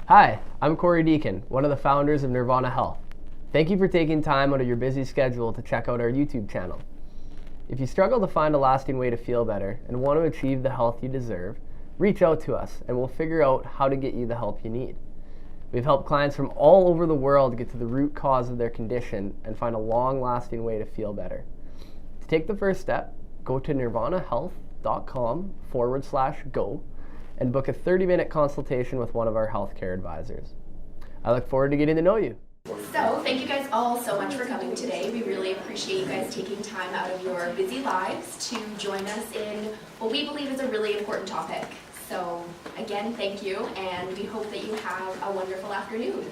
Hi, I'm Corey Deacon, one of the founders of Neurvana Health. Thank you for taking time out of your busy schedule to check out our YouTube channel. If you struggle to find a lasting way to feel better and want to achieve the health you deserve, reach out to us and we'll figure out how to get you the help you need. We've helped clients from all over the world get to the root cause of their condition and find a long-lasting way to feel better. To take the first step, go to nirvanahealth.com/go and book a 30-minute consultation with one of our healthcare advisors. I look forward to getting to know you. So, thank you guys all so much for coming today. We really appreciate you guys taking time out of your busy lives to join us in what we believe is a really important topic. So, again, thank you, and we hope that you have a wonderful afternoon.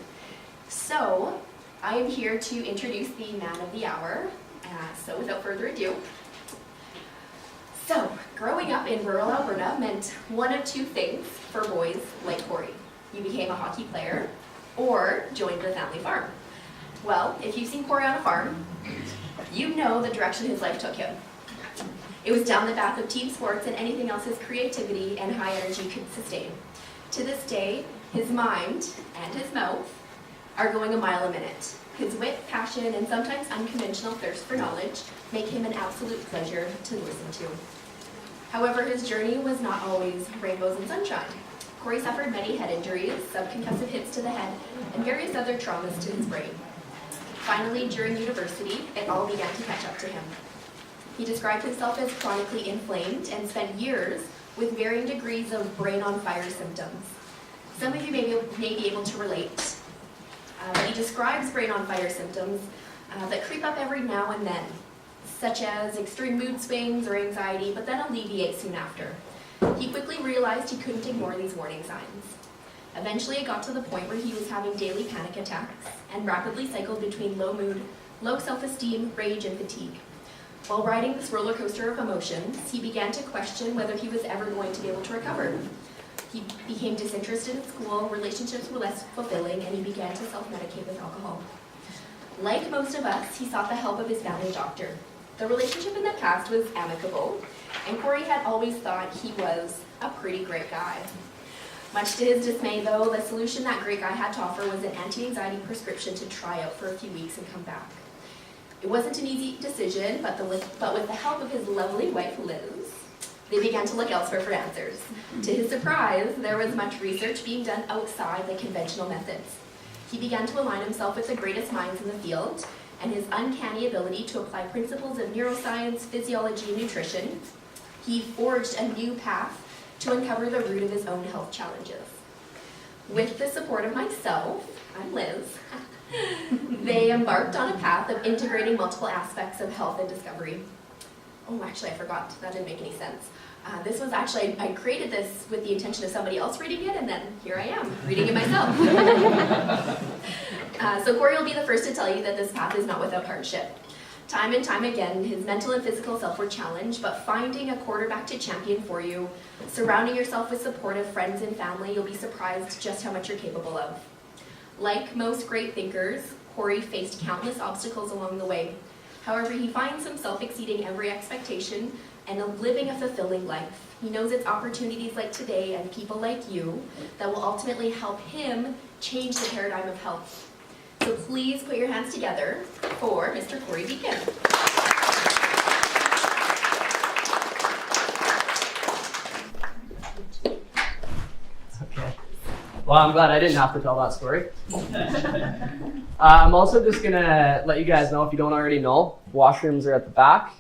So, I am here to introduce the man of the hour. So, without further ado, growing up in rural Alberta meant one of two things for boys like Corey. You became a hockey player or joined the family farm. Well, if you've seen Corey on a farm, you know the direction his life took him. It was down the path of team sports and anything else his creativity and high energy could sustain. To this day, his mind and his mouth are going a mile a minute. His wit, passion, and sometimes unconventional thirst for knowledge make him an absolute pleasure to listen to. However, his journey was not always rainbows and sunshine. Corey suffered many head injuries, subconcussive hits to the head, and various other traumas to his brain. Finally, during university, it all began to catch up to him. He described himself as chronically inflamed and spent years with varying degrees of brain on fire symptoms. Some of you may be able to relate. He describes brain on fire symptoms that creep up every now and then, such as extreme mood swings or anxiety, but then alleviate soon after. He quickly realized he couldn't ignore these warning signs. Eventually, it got to the point where he was having daily panic attacks and rapidly cycled between low mood, low self-esteem, rage, and fatigue. While riding this roller coaster of emotions, he began to question whether he was ever going to be able to recover. He became disinterested in school, relationships were less fulfilling, and he began to self-medicate with alcohol. Like most of us, he sought the help of his family doctor. The relationship in the past was amicable, and Corey had always thought he was a pretty great guy. Much to his dismay, though, the solution that great guy had to offer was an anti-anxiety prescription to try out for a few weeks and come back. It wasn't an easy decision, but with the help of his lovely wife, Liz, they began to look elsewhere for answers. To his surprise, there was much research being done outside the conventional methods. He began to align himself with the greatest minds in the field, and his uncanny ability to apply principles of neuroscience, physiology, and nutrition, he forged a new path to uncover the root of his own health challenges. With the support of myself, I'm Liz, they embarked on a path of integrating multiple aspects of health and discovery. Oh, actually, I forgot. That didn't make any sense. This was actually, I created this with the intention of somebody else reading it, and then here I am, reading it myself. So Corey will be the first to tell you that this path is not without hardship. Time and time again, his mental and physical self were challenged, but finding a quarterback to champion for you, surrounding yourself with supportive friends and family, you'll be surprised just how much you're capable of. Like most great thinkers, Corey faced countless obstacles along the way. However, he finds himself exceeding every expectation and living a fulfilling life. He knows it's opportunities like today and people like you that will ultimately help him change the paradigm of health. So please put your hands together for Mr. Corey Deacon. Okay. Well, I'm glad I didn't have to tell that story. I'm also just going to let you guys know, if you don't already know, washrooms are at the back,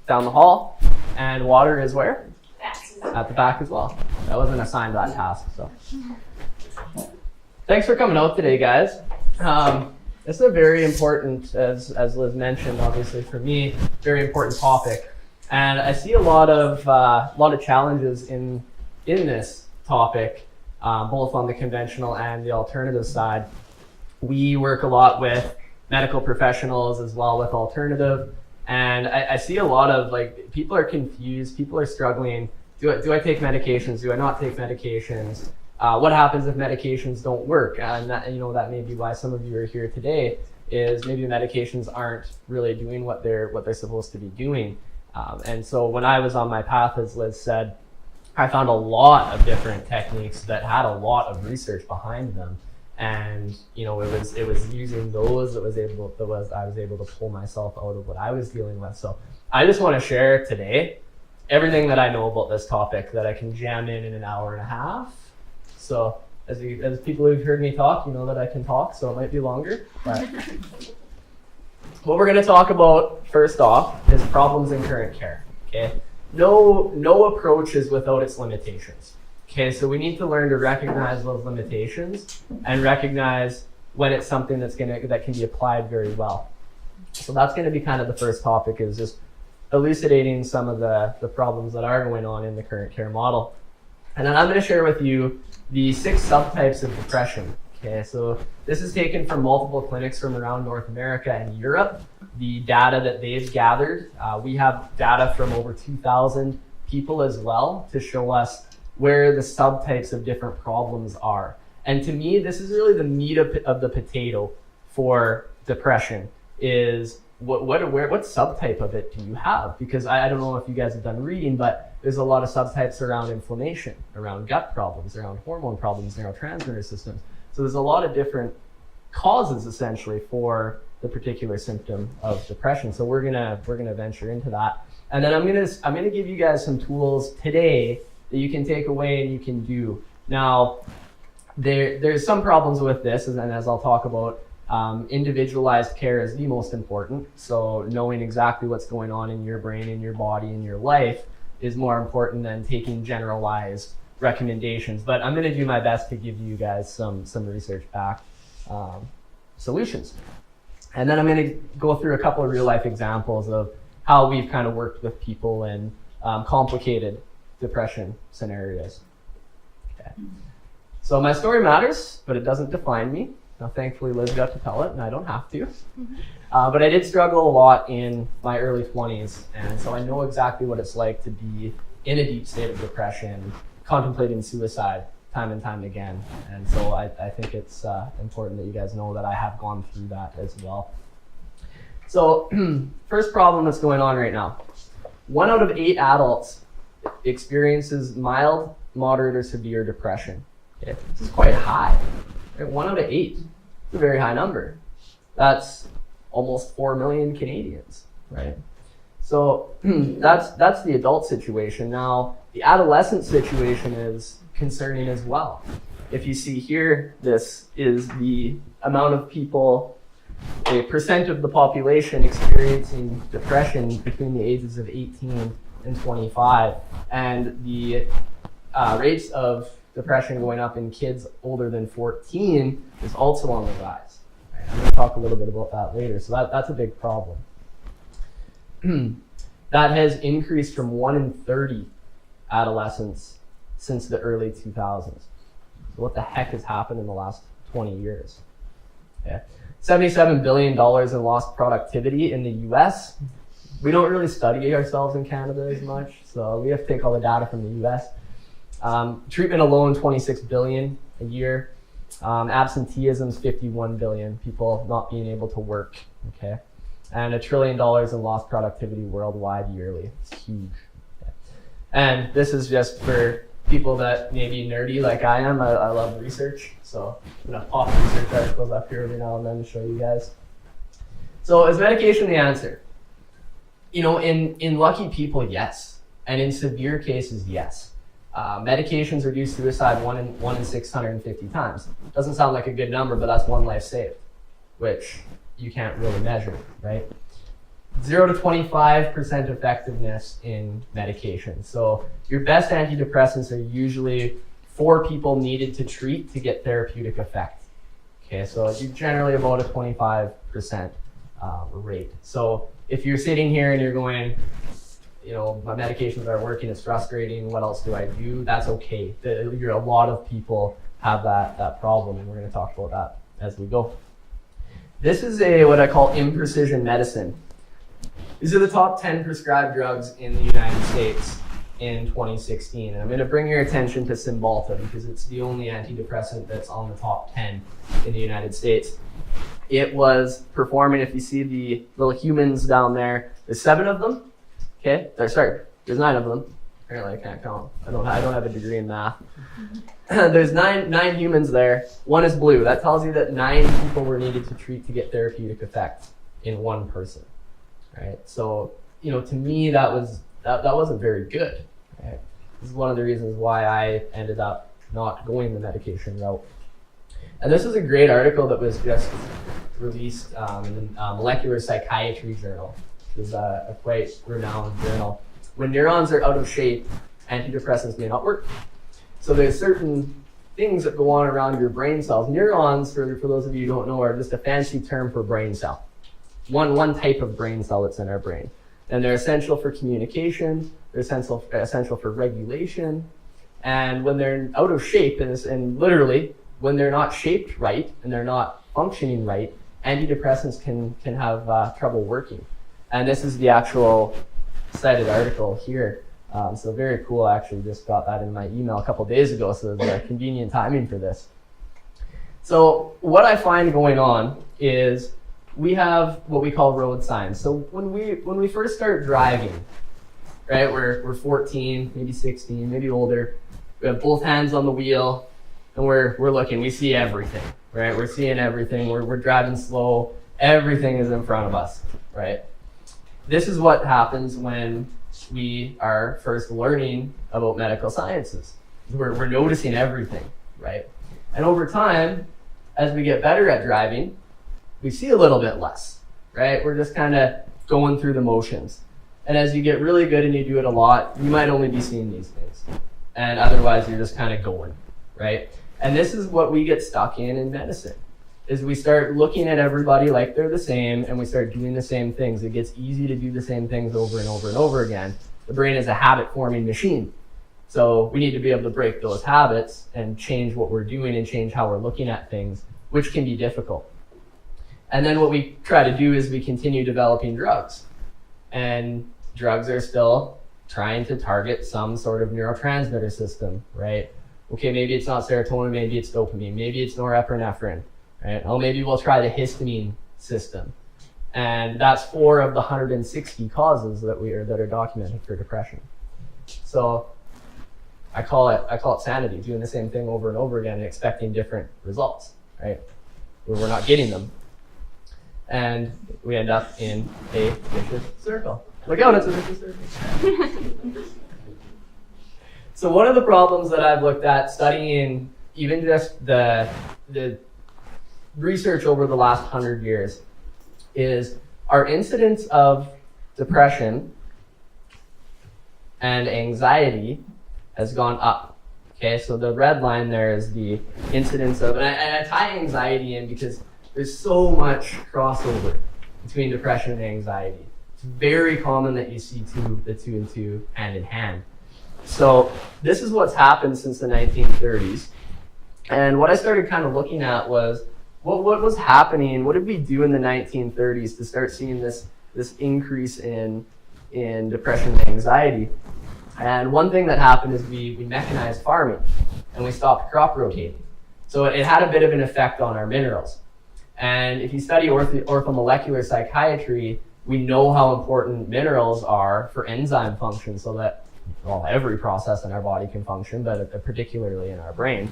down the hall, and water is where? At the back as well. I wasn't assigned that task, so. Thanks for coming out today, guys. This is a very important, as Liz mentioned, obviously for me, very important topic. And I see a lot of challenges in this topic, both on the conventional and the alternative side. We work a lot with medical professionals as well with alternative, and I see a lot of, like, people are confused, people are struggling. Do I take medications? Do I not take medications? What happens if medications don't work? And that, that may be why some of you are here today, is maybe medications aren't really doing what they're supposed to be doing. And so when I was on my path, as Liz said, I found a lot of different techniques that had a lot of research behind them. And it was using those I was able to pull myself out of what I was dealing with. So I just want to share today everything that I know about this topic that I can jam in an hour and a half. So as people who've heard me talk, you know that I can talk, so it might be longer. But what we're going to talk about first off is problems in current care. Okay, no approach is without its limitations. Okay, so we need to learn to recognize those limitations and recognize when it's something that can be applied very well. So that's going to be kind of the first topic, is just elucidating some of the problems that are going on in the current care model. And then I'm going to share with you the 6 subtypes of depression. Okay, so this is taken from multiple clinics from around North America and Europe. The data that they've gathered, we have data from over 2,000 people as well to show us where the subtypes of different problems are. And to me, this is really the meat of the potato for depression, is what subtype of it do you have? Because I don't know if you guys have done reading, but there's a lot of subtypes around inflammation, around gut problems, around hormone problems, neurotransmitter systems. So there's a lot of different causes essentially for the particular symptom of depression. So we're gonna venture into that. And then I'm gonna give you guys some tools today that you can take away and you can do. Now, there's some problems with this, and as I'll talk about, individualized care is the most important. So knowing exactly what's going on in your brain, in your body, in your life is more important than taking generalized recommendations. But I'm going to do my best to give you guys some research-backed solutions. And then I'm going to go through a couple of real-life examples of how we've kind of worked with people in complicated depression scenarios. Okay. So my story matters, but it doesn't define me. Now, thankfully, Liz got to tell it, and I don't have to. But I did struggle a lot in my early 20s, and so I know exactly what it's like to be in a deep state of depression, contemplating suicide time and time again. And so I think it's important that you guys know that I have gone through that as well. So first problem that's going on right now. 1 out of 8 adults experiences mild, moderate, or severe depression. Okay. This is quite high. Right? 1 out of 8. It's a very high number. That's almost 4 million Canadians, right? So that's the adult situation. Now, the adolescent situation is concerning as well. If you see here, this is the amount of people, a percent of the population experiencing depression between the ages of 18 and 25. And the rates of depression going up in kids older than 14 is also on the rise. Right? I'm going to talk a little bit about that later. So that's a big problem. That has increased from 1 in 30 adolescents since the early 2000s. So what the heck has happened in the last 20 years? Yeah. $77 billion in lost productivity in the US. We don't really study ourselves in Canada as much, so we have to take all the data from the US. Treatment alone, $26 billion a year. Absenteeism is $51 billion, people not being able to work, okay? And $1 trillion in lost productivity worldwide yearly. It's huge. Okay. And this is just for people that may be nerdy like I am. I love research, so I'm gonna pop research articles up here every now and then to show you guys. So is medication the answer? You know, in lucky people, yes. And in severe cases, yes. Medications reduce suicide 1 in 650 times. Doesn't sound like a good number, but that's 1 life saved, which you can't really measure, right? 0 to 25% effectiveness in medication. So your best antidepressants are usually 4 people needed to treat to get therapeutic effect. Okay, so you're generally about a 25% rate. So if you're sitting here and you're going, you know, my medications aren't working, it's frustrating, what else do I do? That's okay. A lot of people have that problem, and we're going to talk about that as we go. This is what I call imprecision medicine. These are the top 10 prescribed drugs in the United States in 2016. And I'm going to bring your attention to Cymbalta because it's the only antidepressant that's on the top 10 in the United States. It was performing, if you see the little humans down there, there's 7 of them. Okay, there's 9 of them. Apparently I can't count. I don't have a degree in math. There's nine humans there. One is blue. That tells you that 9 people were needed to treat to get therapeutic effect in one person. Right? So, to me that wasn't very good. Right? This is one of the reasons why I ended up not going the medication route. And this was a great article that was just released in the Molecular Psychiatry Journal, which is a quite renowned journal. When neurons are out of shape, antidepressants may not work. So there's certain things that go on around your brain cells. Neurons, for those of you who don't know, are just a fancy term for brain cell. One type of brain cell that's in our brain. And they're essential for communication, they're essential for regulation, and when they're out of shape, and literally, when they're not shaped right and they're not functioning right, antidepressants can have trouble working. And this is the actual cited article here. So very cool. I actually just got that in my email a couple days ago, so it's convenient timing for this. So what I find going on is we have what we call road signs. So when we first start driving, right, we're 14, maybe 16, maybe older. We have both hands on the wheel, and we're looking. We see everything, right? We're seeing everything. We're driving slow. Everything is in front of us, right? This is what happens when we are first learning about medical sciences. We're noticing everything, right? And over time, as we get better at driving, we see a little bit less, right? We're just kind of going through the motions. And as you get really good and you do it a lot, you might only be seeing these things. And otherwise, you're just kind of going, right? And this is what we get stuck in medicine, is we start looking at everybody like they're the same, and we start doing the same things. It gets easy to do the same things over and over and over again. The brain is a habit-forming machine. So we need to be able to break those habits and change what we're doing and change how we're looking at things, which can be difficult. And then what we try to do is we continue developing drugs. And drugs are still trying to target some sort of neurotransmitter system, right? Okay, maybe it's not serotonin, maybe it's dopamine, maybe it's norepinephrine, right? Oh, maybe we'll try the histamine system. And that's 4 of the 160 causes that are documented for depression. So I call it sanity, doing the same thing over and over again and expecting different results, right? Where we're not getting them. And we end up in a vicious circle. Look out, it's a vicious circle. So one of the problems that I've looked at studying even just the research over the last 100 years is our incidence of depression and anxiety has gone up. Okay, so the red line there is the incidence of, and I tie anxiety in because there's so much crossover between depression and anxiety. It's very common that you see the two and two hand in hand. So this is what's happened since the 1930s. And what I started kind of looking at was what was happening, what did we do in the 1930s to start seeing this increase in depression and anxiety? And one thing that happened is we mechanized farming and we stopped crop rotating. So it had a bit of an effect on our minerals. And if you study orthomolecular psychiatry, we know how important minerals are for enzyme function, so that every process in our body can function, but particularly in our brain.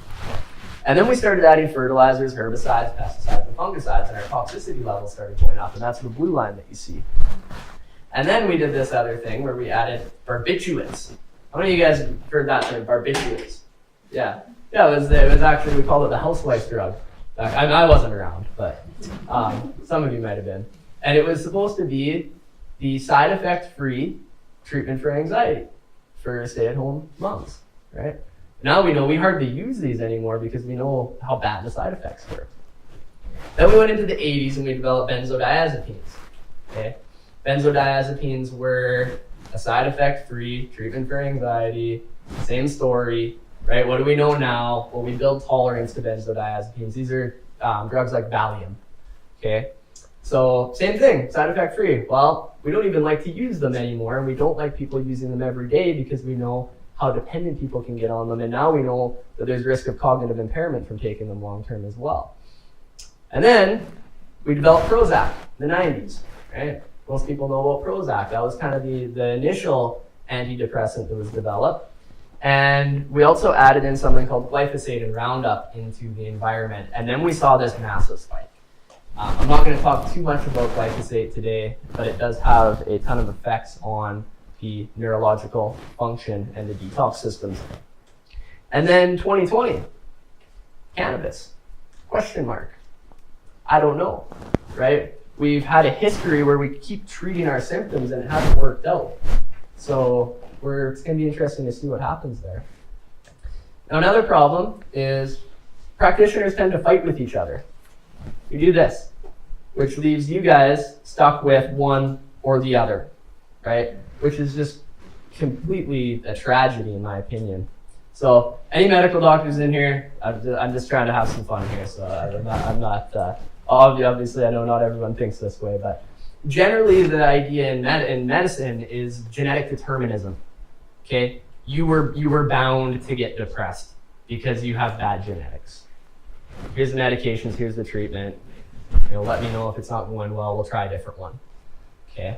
And then we started adding fertilizers, herbicides, pesticides, and fungicides, and our toxicity levels started going up, and that's the blue line that you see. And then we did this other thing where we added barbiturates. How many of you guys have heard that term, barbiturates? Yeah, it was actually, we called it the housewife's drug. I wasn't around, but some of you might have been. And it was supposed to be the side effect-free treatment for anxiety for stay-at-home moms, right? Now we know we hardly use these anymore because we know how bad the side effects were. Then we went into the 80s and we developed benzodiazepines, okay? Benzodiazepines were a side effect-free treatment for anxiety, same story, right? What do we know now? Well, we build tolerance to benzodiazepines. These are drugs like Valium, okay? So same thing, side effect free. Well, we don't even like to use them anymore, and we don't like people using them every day because we know how dependent people can get on them, and now we know that there's risk of cognitive impairment from taking them long term as well. And then we developed Prozac in the 90s, right? Most people know about Prozac. That was kind of the initial antidepressant that was developed. And we also added in something called glyphosate and Roundup into the environment. And then we saw this massive spike. I'm not going to talk too much about glyphosate today, but it does have a ton of effects on the neurological function and the detox systems. And then 2020, cannabis, question mark. I don't know, right? We've had a history where we keep treating our symptoms and it hasn't worked out. So it's going to be interesting to see what happens there. Now, another problem is practitioners tend to fight with each other. You do this, which leaves you guys stuck with one or the other, right? Which is just completely a tragedy in my opinion. So any medical doctors in here, I'm just trying to have some fun here. So obviously I know not everyone thinks this way, but generally the idea in medicine is genetic determinism. Okay, you were bound to get depressed because you have bad genetics. Here's the medications, here's the treatment. Let me know if it's not going well, we'll try a different one. Okay,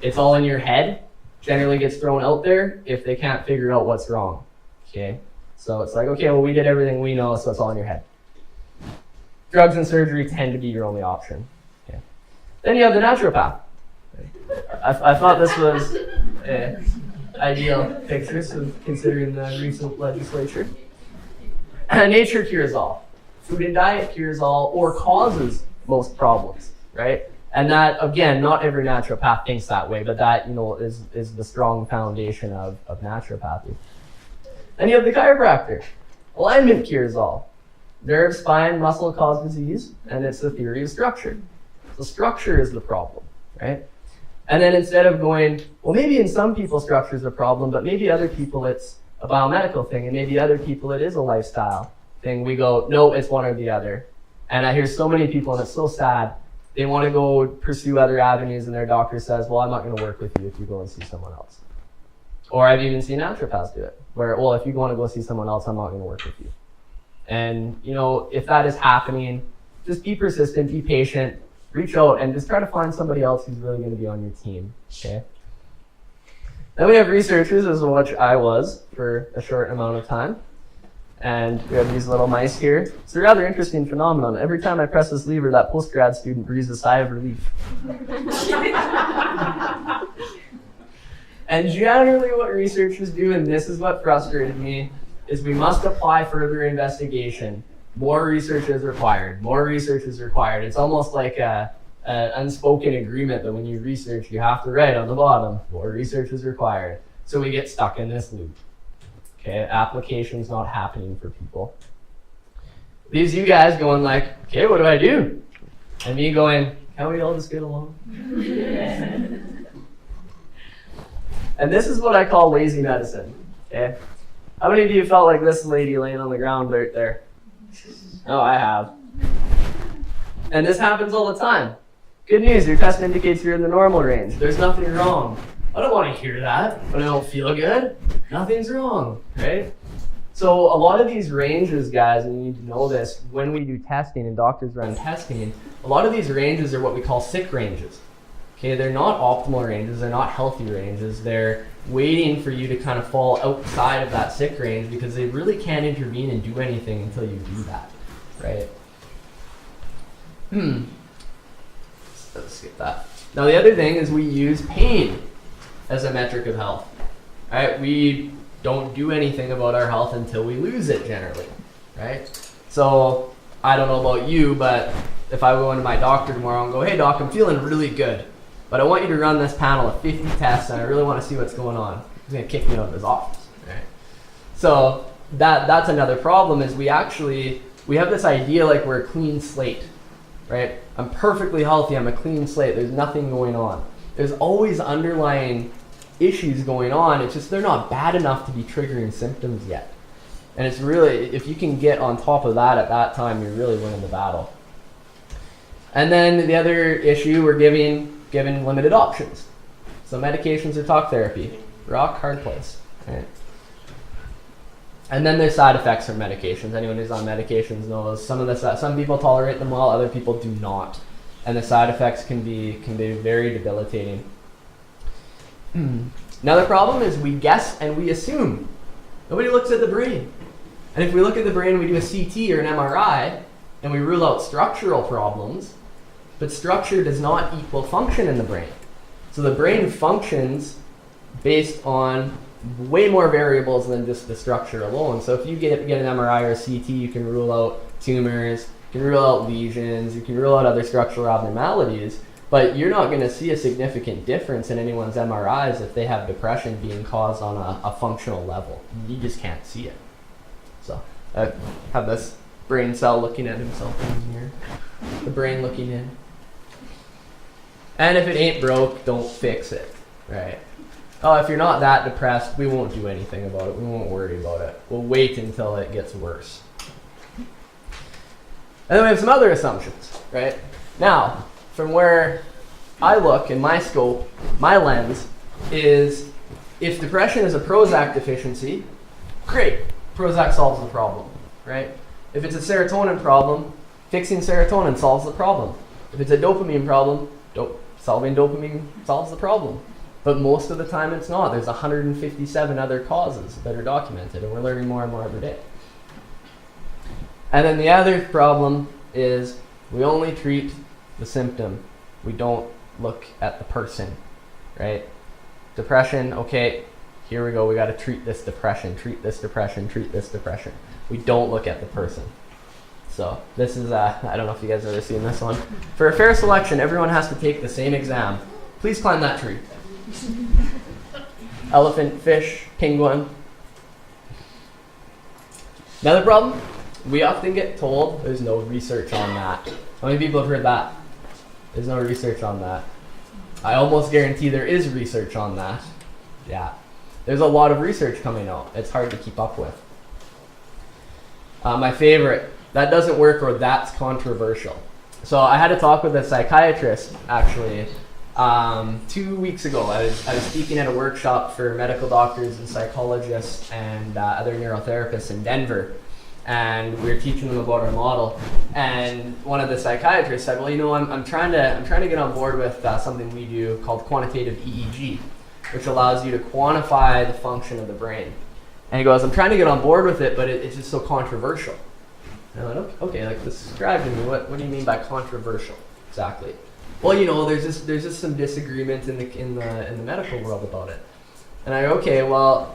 it's all in your head. Generally gets thrown out there if they can't figure out what's wrong. Okay, so it's like, okay, well, we did everything we know, so it's all in your head. Drugs and surgery tend to be your only option. Okay. Then you have the naturopath. I thought this was an ideal picture, so considering the recent legislature. Nature cures all. Food and diet cures all, or causes most problems, right? And that, again, not every naturopath thinks that way, but that, is the strong foundation of naturopathy. Then you have the chiropractor. Alignment cures all. Nerve, spine, muscle cause disease, and it's the theory of structure. So structure is the problem, right? And then instead of going, well, maybe in some people structure is a problem, but maybe other people it's a biomedical thing, and maybe other people it is a lifestyle thing, we go, no, it's one or the other. And I hear so many people, and it's so sad, they want to go pursue other avenues, and their doctor says, well, I'm not going to work with you if you go and see someone else. Or I've even seen naturopaths do it, where, well, if you want to go see someone else, I'm not going to work with you. And, if that is happening, just be persistent, be patient, reach out, and just try to find somebody else who's really going to be on your team, okay? Then we have researchers, as which I was for a short amount of time. And we have these little mice here. It's a rather interesting phenomenon. Every time I press this lever, that post-grad student breathes a sigh of relief. And generally what researchers do, and this is what frustrated me, is we must apply further investigation. More research is required. More research is required. It's almost like an unspoken agreement that when you research, you have to write on the bottom, more research is required. So we get stuck in this loop. Okay, application's not happening for people. Leaves you guys going like, okay, what do I do? And me going, can't we all just get along? And this is what I call lazy medicine. Okay? How many of you felt like this lady laying on the ground right there? Oh, I have. And this happens all the time. Good news, your test indicates you're in the normal range. There's nothing wrong. I don't want to hear that when I don't feel good. Nothing's wrong, right? So a lot of these ranges, guys, and you need to know this, when we do testing and doctors run testing, a lot of these ranges are what we call sick ranges. Okay, they're not optimal ranges, they're not healthy ranges. They're waiting for you to kind of fall outside of that sick range because they really can't intervene and do anything until you do that, right? Let's skip that. Now the other thing is we use pain as a metric of health, right? We don't do anything about our health until we lose it generally, right? So I don't know about you, but if I go into my doctor tomorrow and go, hey doc, I'm feeling really good, but I want you to run this panel of 50 tests and I really want to see what's going on, he's going to kick me out of his office, right? So that's another problem is we have this idea like we're a clean slate, right? I'm perfectly healthy, I'm a clean slate, there's nothing going on. There's always underlying issues going on, it's just they're not bad enough to be triggering symptoms yet. And it's really, if you can get on top of that at that time, you're really winning the battle. And then the other issue, we're given limited options. So medications or talk therapy, rock hard place, right? And then there's side effects from medications. Anyone who's on medications knows some people tolerate them well, other people do not. And the side effects can be very debilitating. Another problem is we guess and we assume. Nobody looks at the brain. And if we look at the brain, we do a CT or an MRI, and we rule out structural problems, but structure does not equal function in the brain. So the brain functions based on way more variables than just the structure alone. So if you get an MRI or a CT, you can rule out tumors, you can rule out lesions, you can rule out other structural abnormalities, but you're not going to see a significant difference in anyone's MRIs if they have depression being caused on a functional level. You just can't see it. So I have this brain cell looking at himself in the mirror, the brain looking in. And if it ain't broke, don't fix it, right? Oh, if you're not that depressed, we won't do anything about it. We won't worry about it. We'll wait until it gets worse. And then we have some other assumptions, right? Now, from where I look in my scope, my lens is if depression is a Prozac deficiency, great, Prozac solves the problem, right? If it's a serotonin problem, fixing serotonin solves the problem. If it's a dopamine problem, solving dopamine solves the problem. But most of the time it's not. There's 157 other causes that are documented, and we're learning more and more every day. And then the other problem is we only treat the symptom. We don't look at the person, right? Depression, okay, here we go. We got to treat this depression, treat this depression, treat this depression. We don't look at the person. So this is, I don't know if you guys have ever seen this one. For a fair selection, everyone has to take the same exam. Please climb that tree. Elephant, fish, penguin. Another problem, we often get told there's no research on that. How many people have heard that? There's no research on that. I almost guarantee there is research on that. Yeah. There's a lot of research coming out. It's hard to keep up with. My favorite, that doesn't work or that's controversial. So I had a talk with a psychiatrist actually 2 weeks ago. I was speaking at a workshop for medical doctors and psychologists and other neurotherapists in Denver, and we were teaching them about our model. And one of the psychiatrists said, "Well, you know, I'm trying to get on board with something we do called quantitative EEG, which allows you to quantify the function of the brain." And he goes, "I'm trying to get on board with it, but it's just so controversial." And I went, "Okay, like describe to me what do you mean by controversial exactly?" "Well, you know, there's just some disagreement in the medical world about it." And I go, "Okay, well,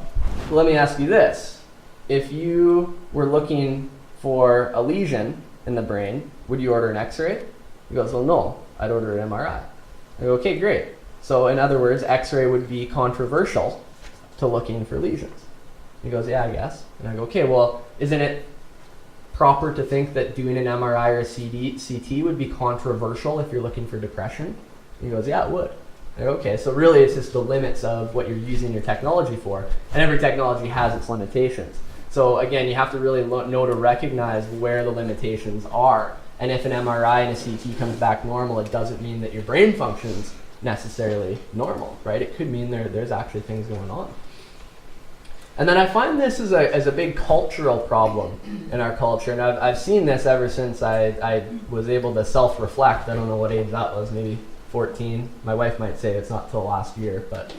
let me ask you this: if you were looking for a lesion in the brain, would you order an X-ray?" He goes, "Well, no, I'd order an MRI." I go, "Okay, great. So in other words, X-ray would be controversial to looking for lesions." He goes, "Yeah, I guess." And I go, "Okay, well, isn't it proper to think that doing an MRI or a CT would be controversial if you're looking for depression?" He goes, "Yeah, it would." I go, "Okay, so really it's just the limits of what you're using your technology for, and every technology has its limitations. So again, you have to really know to recognize where the limitations are. And if an MRI and a CT comes back normal, it doesn't mean that your brain functions necessarily normal, right? It could mean there's actually things going on." And then I find this as a big cultural problem in our culture, and I've seen this ever since I was able to self-reflect. I don't know what age that was, maybe 14. My wife might say it's not till last year, but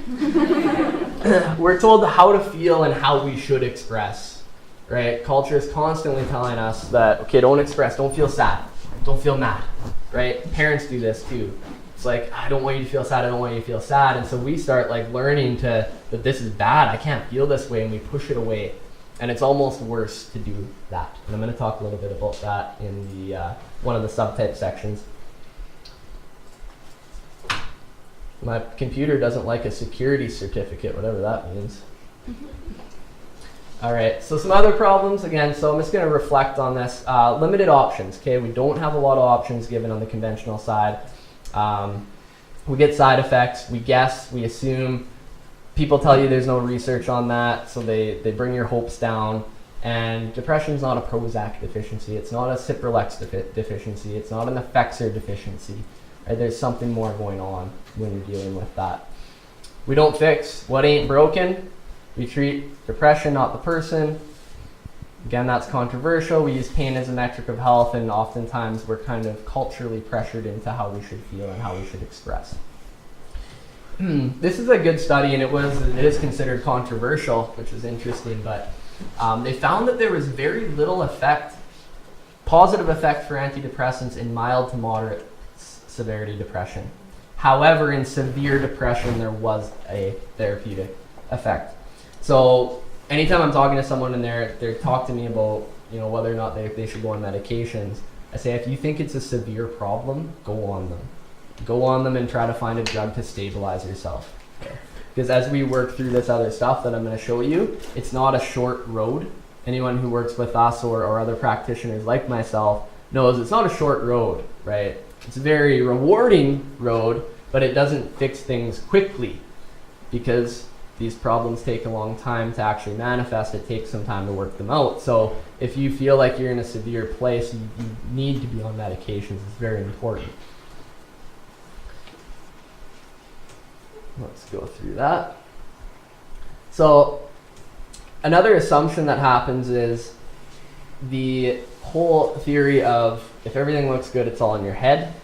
we're told how to feel and how we should express, right? Culture is constantly telling us that, okay, don't express, don't feel sad, don't feel mad, right? Parents do this too. It's like, I don't want you to feel sad, I don't want you to feel sad. And so we start like learning that this is bad, I can't feel this way, and we push it away. And it's almost worse to do that. And I'm going to talk a little bit about that in the one of the subtype sections. My computer doesn't like a security certificate, whatever that means. All right, so some other problems again. So I'm just going to reflect on this. Limited options, okay? We don't have a lot of options given on the conventional side. We get side effects, we guess, we assume. People tell you there's no research on that, so they bring your hopes down. And depression is not a Prozac deficiency, it's not a Cipralex deficiency, it's not an Effexor deficiency. Right? There's something more going on when you're dealing with that. We don't fix what ain't broken. We treat depression, not the person. Again, that's controversial. We use pain as a metric of health, and oftentimes we're kind of culturally pressured into how we should feel and how we should express. this is a good study, and it is considered controversial, which is interesting, but they found that there was very little positive effect for antidepressants in mild to moderate severity depression. However, in severe depression, there was a therapeutic effect. So anytime I'm talking to someone and they're talking to me about, whether or not they should go on medications, I say, if you think it's a severe problem, go on them. Go on them and try to find a drug to stabilize yourself. Okay. Because as we work through this other stuff that I'm going to show you, it's not a short road. Anyone who works with us or other practitioners like myself knows it's not a short road, right? It's a very rewarding road, but it doesn't fix things quickly because these problems take a long time to actually manifest. It takes some time to work them out. So if you feel like you're in a severe place, you need to be on medications. It's very important. Let's go through that. So another assumption that happens is the whole theory of if everything looks good, it's all in your head,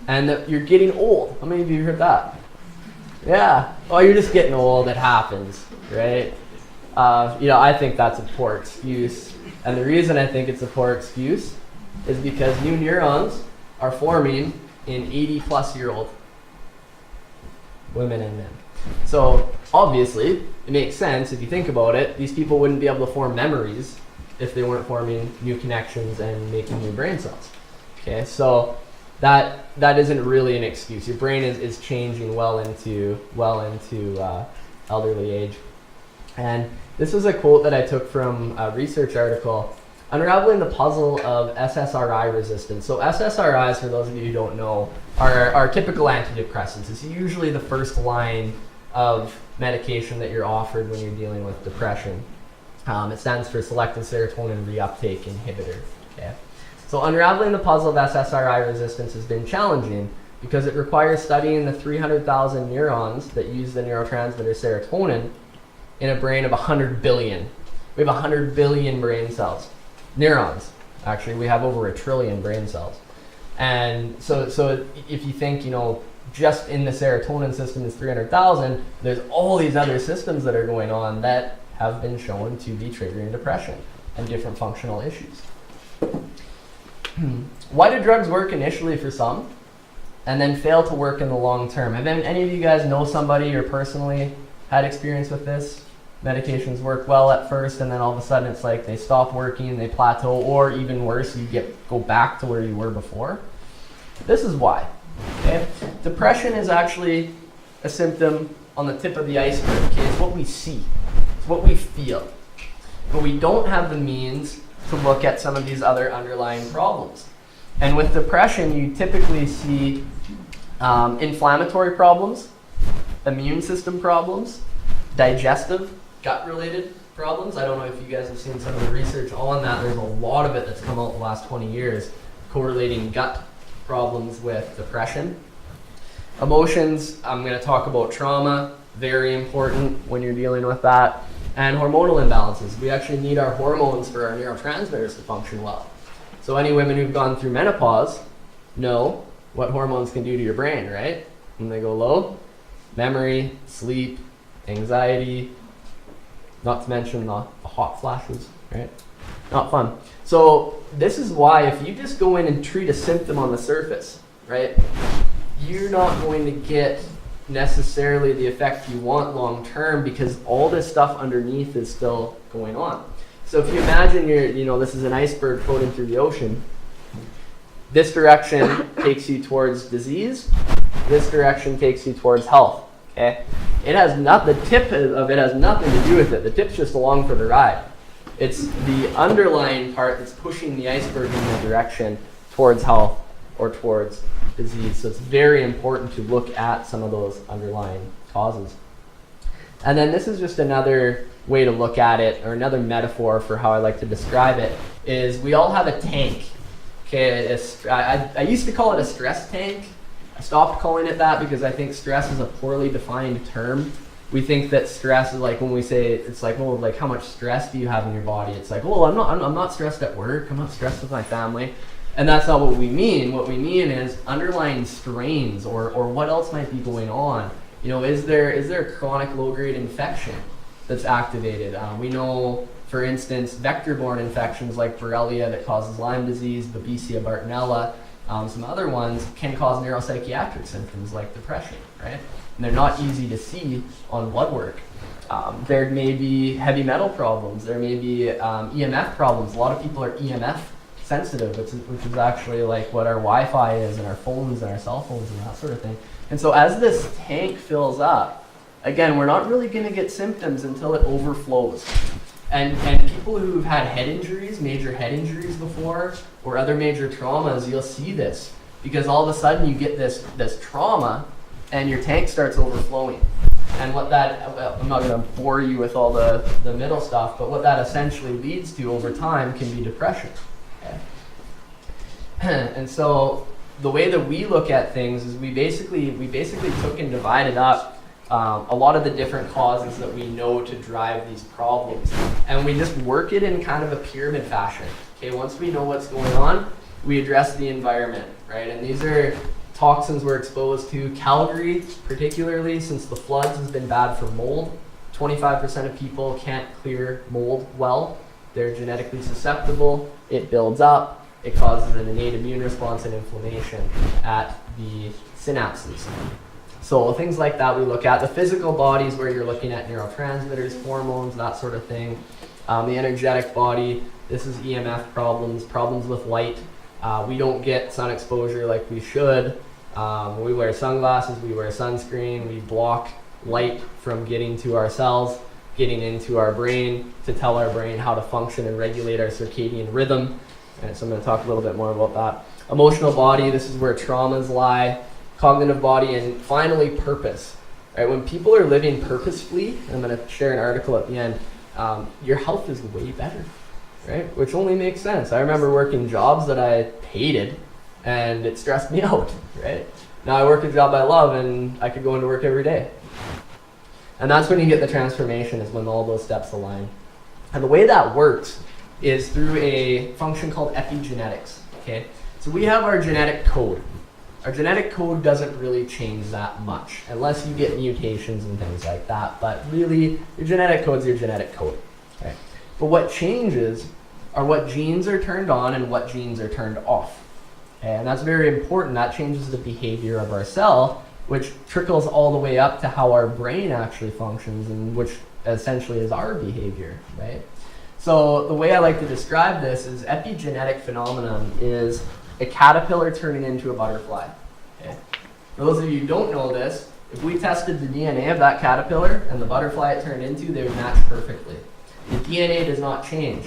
and that you're getting old. How many of you heard that? Yeah. Oh, you're just getting old. It happens, right? I think that's a poor excuse. And the reason I think it's a poor excuse is because new neurons are forming in 80-plus-year-old women and men. So obviously, it makes sense if you think about it. These people wouldn't be able to form memories if they weren't forming new connections and making new brain cells. Okay, so that isn't really an excuse. Your brain is changing well into elderly age. And this is a quote that I took from a research article, Unraveling the Puzzle of SSRI Resistance. So SSRIs, for those of you who don't know, are typical antidepressants. It's usually the first line of medication that you're offered when you're dealing with depression. It stands for selective serotonin reuptake inhibitor. Okay. So unraveling the puzzle of SSRI resistance has been challenging because it requires studying the 300,000 neurons that use the neurotransmitter serotonin in a brain of 100 billion. We have 100 billion brain cells. Neurons. Actually, we have over 1 trillion brain cells. And so if you think, just in the serotonin system is 300,000, there's all these other systems that are going on that have been shown to be triggering depression and different functional issues. Why do drugs work initially for some and then fail to work in the long term? Have any of you guys know somebody or personally had experience with this? Medications work well at first and then all of a sudden it's like they stop working, they plateau, or even worse, you go back to where you were before. This is why. Okay? Depression is actually a symptom on the tip of the iceberg. Okay? It's what we see. It's what we feel. But we don't have the means to look at some of these other underlying problems. And with depression, you typically see inflammatory problems, immune system problems, digestive, gut-related problems. I don't know if you guys have seen some of the research on that. There's a lot of it that's come out in the last 20 years correlating gut problems with depression. Emotions, I'm going to talk about trauma, very important when you're dealing with that. And hormonal imbalances. We actually need our hormones for our neurotransmitters to function well. So any women who've gone through menopause know what hormones can do to your brain, right? When they go low, memory, sleep, anxiety, not to mention the hot flashes, right? Not fun. So this is why if you just go in and treat a symptom on the surface, right, you're not going to get necessarily the effect you want long term because all this stuff underneath is still going on. So if you imagine this is an iceberg floating through the ocean, this direction takes you towards disease, this direction takes you towards health. Okay? The tip of it has nothing to do with it. The tip's just along for the ride. It's the underlying part that's pushing the iceberg in the direction towards health or towards disease. So it's very important to look at some of those underlying causes. And then this is just another way to look at it, or another metaphor for how I like to describe it, is we all have a tank. Okay, I used to call it a stress tank. I stopped calling it that because I think stress is a poorly defined term. We think that stress is like when we say, it's like, well, like how much stress do you have in your body? It's like, well, I'm not stressed at work. I'm not stressed with my family. And that's not what we mean. What we mean is underlying strains or what else might be going on Is there a chronic low-grade infection that's activated? We know, for instance, vector-borne infections like Borrelia that causes Lyme disease, Babesia bartonella, some other ones can cause neuropsychiatric symptoms like depression, right? And they're not easy to see on blood work. There may be heavy metal problems. There may be EMF problems. A lot of people are EMF sensitive, which is actually like what our Wi-Fi is and our phones and our cell phones and that sort of thing. And so as this tank fills up, again, we're not really going to get symptoms until it overflows. And people who've had head injuries, major head injuries before, or other major traumas, you'll see this. Because all of a sudden you get this trauma and your tank starts overflowing. And what that, I'm not going to bore you with all the middle stuff, but what that essentially leads to over time can be depression. Okay? And so the way that we look at things is we basically took and divided up a lot of the different causes that we know to drive these problems. And we just work it in kind of a pyramid fashion. Okay, once we know what's going on, we address the environment, right? And these are toxins we're exposed to. Calgary, particularly, since the floods has been bad for mold. 25% of people can't clear mold well. They're genetically susceptible. It builds up. It causes an innate immune response and inflammation at the synapses. So things like that we look at. The physical body is where you're looking at neurotransmitters, hormones, that sort of thing. The energetic body, this is EMF problems with light. We don't get sun exposure like we should. We wear sunglasses, we wear sunscreen, we block light from getting to our cells, getting into our brain to tell our brain how to function and regulate our circadian rhythm. And so I'm going to talk a little bit more about that. Emotional body, this is where traumas lie. Cognitive body, and finally purpose. Right? When people are living purposefully, I'm going to share an article at the end, your health is way better, right? Which only makes sense. I remember working jobs that I hated and it stressed me out, right? Now I work a job I love and I could go into work every day. And that's when you get the transformation, is when all those steps align. And the way that works is through a function called epigenetics, okay? So we have our genetic code. Our genetic code doesn't really change that much, unless you get mutations and things like that. But really, your genetic code's your genetic code. Okay? But what changes are what genes are turned on and what genes are turned off. Okay? And that's very important. That changes the behavior of our cell, which trickles all the way up to how our brain actually functions, and which essentially is our behavior, right? So the way I like to describe this is epigenetic phenomenon is a caterpillar turning into a butterfly. Okay? For those of you who don't know this, if we tested the DNA of that caterpillar and the butterfly it turned into, they would match perfectly. The DNA does not change.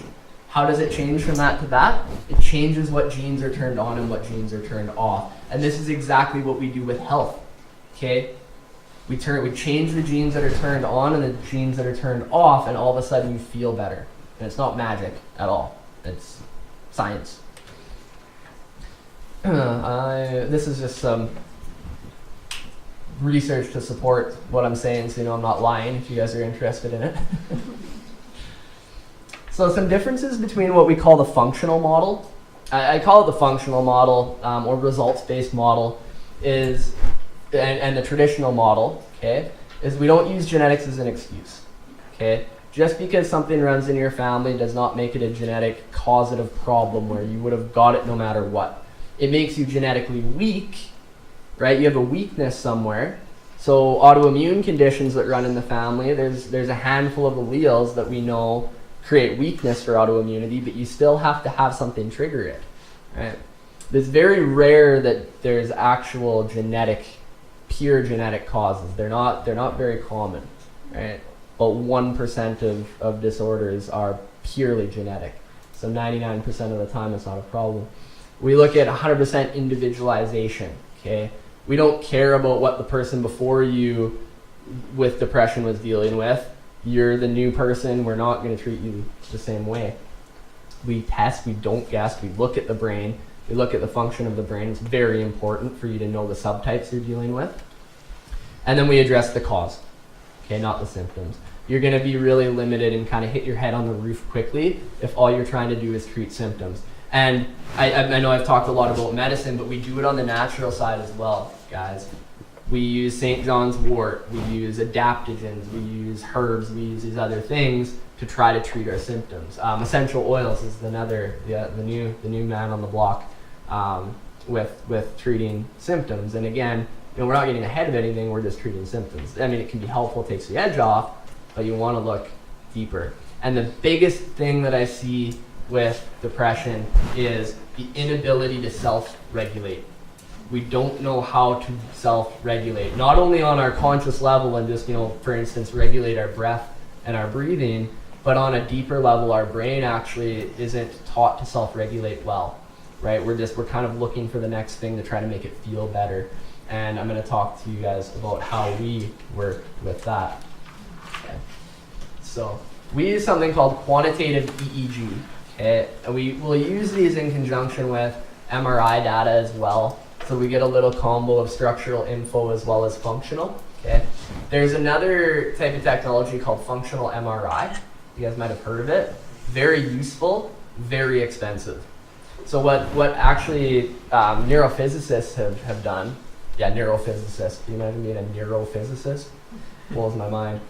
How does it change from that to that? It changes what genes are turned on and what genes are turned off. And this is exactly what we do with health. Okay? We change the genes that are turned on and the genes that are turned off, and all of a sudden you feel better. And it's not magic at all. It's science. This is just some research to support what I'm saying, so you know I'm not lying if you guys are interested in it. So some differences between what we call the functional model. I call it the functional model, or results-based model, is and the traditional model, okay, is we don't use genetics as an excuse, okay? Just because something runs in your family does not make it a genetic causative problem where you would have got it no matter what. It makes you genetically weak, right? You have a weakness somewhere. So autoimmune conditions that run in the family, there's a handful of alleles that we know create weakness for autoimmunity, but you still have to have something trigger it, right? It's very rare that there's actual pure genetic causes. They're not very common, right? But 1% of disorders are purely genetic. So 99% of the time it's not a problem. We look at 100% individualization, okay? We don't care about what the person before you with depression was dealing with. You're the new person, we're not going to treat you the same way. We test, we don't guess, we look at the brain, we look at the function of the brain. It's very important for you to know the subtypes you're dealing with. And then we address the cause, okay, not the symptoms. You're going to be really limited and kind of hit your head on the roof quickly if all you're trying to do is treat symptoms. And I know I've talked a lot about medicine, but we do it on the natural side as well, guys. We use St. John's wort, we use adaptogens, we use herbs, we use these other things to try to treat our symptoms. Essential oils is another, the new man on the block with treating symptoms. And again, we're not getting ahead of anything, we're just treating symptoms. I mean, it can be helpful, takes the edge off, but you want to look deeper. And the biggest thing that I see with depression is the inability to self-regulate. We don't know how to self-regulate, not only on our conscious level and just, for instance, regulate our breath and our breathing, but on a deeper level, our brain actually isn't taught to self-regulate well, right? We're kind of looking for the next thing to try to make it feel better. And I'm going to talk to you guys about how we work with that. Okay. So we use something called quantitative EEG. Okay? And we will use these in conjunction with MRI data as well. So we get a little combo of structural info as well as functional. Okay? There's another type of technology called functional MRI. You guys might have heard of it. Very useful, very expensive. So what actually neurophysicists have done, neurophysicists, can you imagine being a neurophysicist? Blows my mind.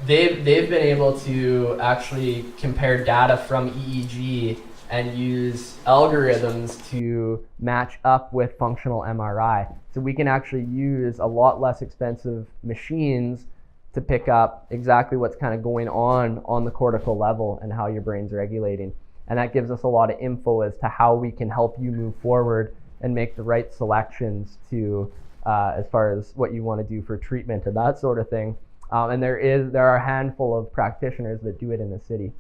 They've been able to actually compare data from EEG and use algorithms to match up with functional MRI. So we can actually use a lot less expensive machines to pick up exactly what's kind of going on the cortical level and how your brain's regulating. And that gives us a lot of info as to how we can help you move forward and make the right selections to as far as what you want to do for treatment and that sort of thing. And there are a handful of practitioners that do it in the city.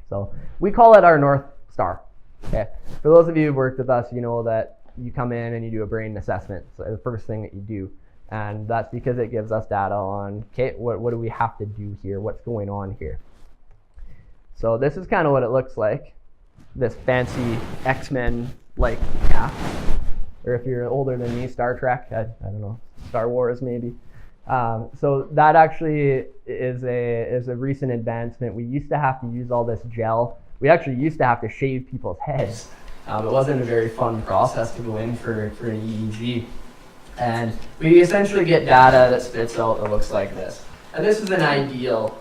So we call it our North Star. Okay. For those of you who've worked with us, you know that you come in and you do a brain assessment. So the first thing that you do. And that's because it gives us data on, okay, what do we have to do here? What's going on here? So this is kind of what it looks like. This fancy X-Men-like cap. Or if you're older than me, Star Trek, I don't know, Star Wars maybe. So that actually is a recent advancement. We used to have to use all this gel. We actually used to have to shave people's heads. It wasn't a very fun process to go in for an EEG. And we essentially get data that spits out that looks like this. And this is an ideal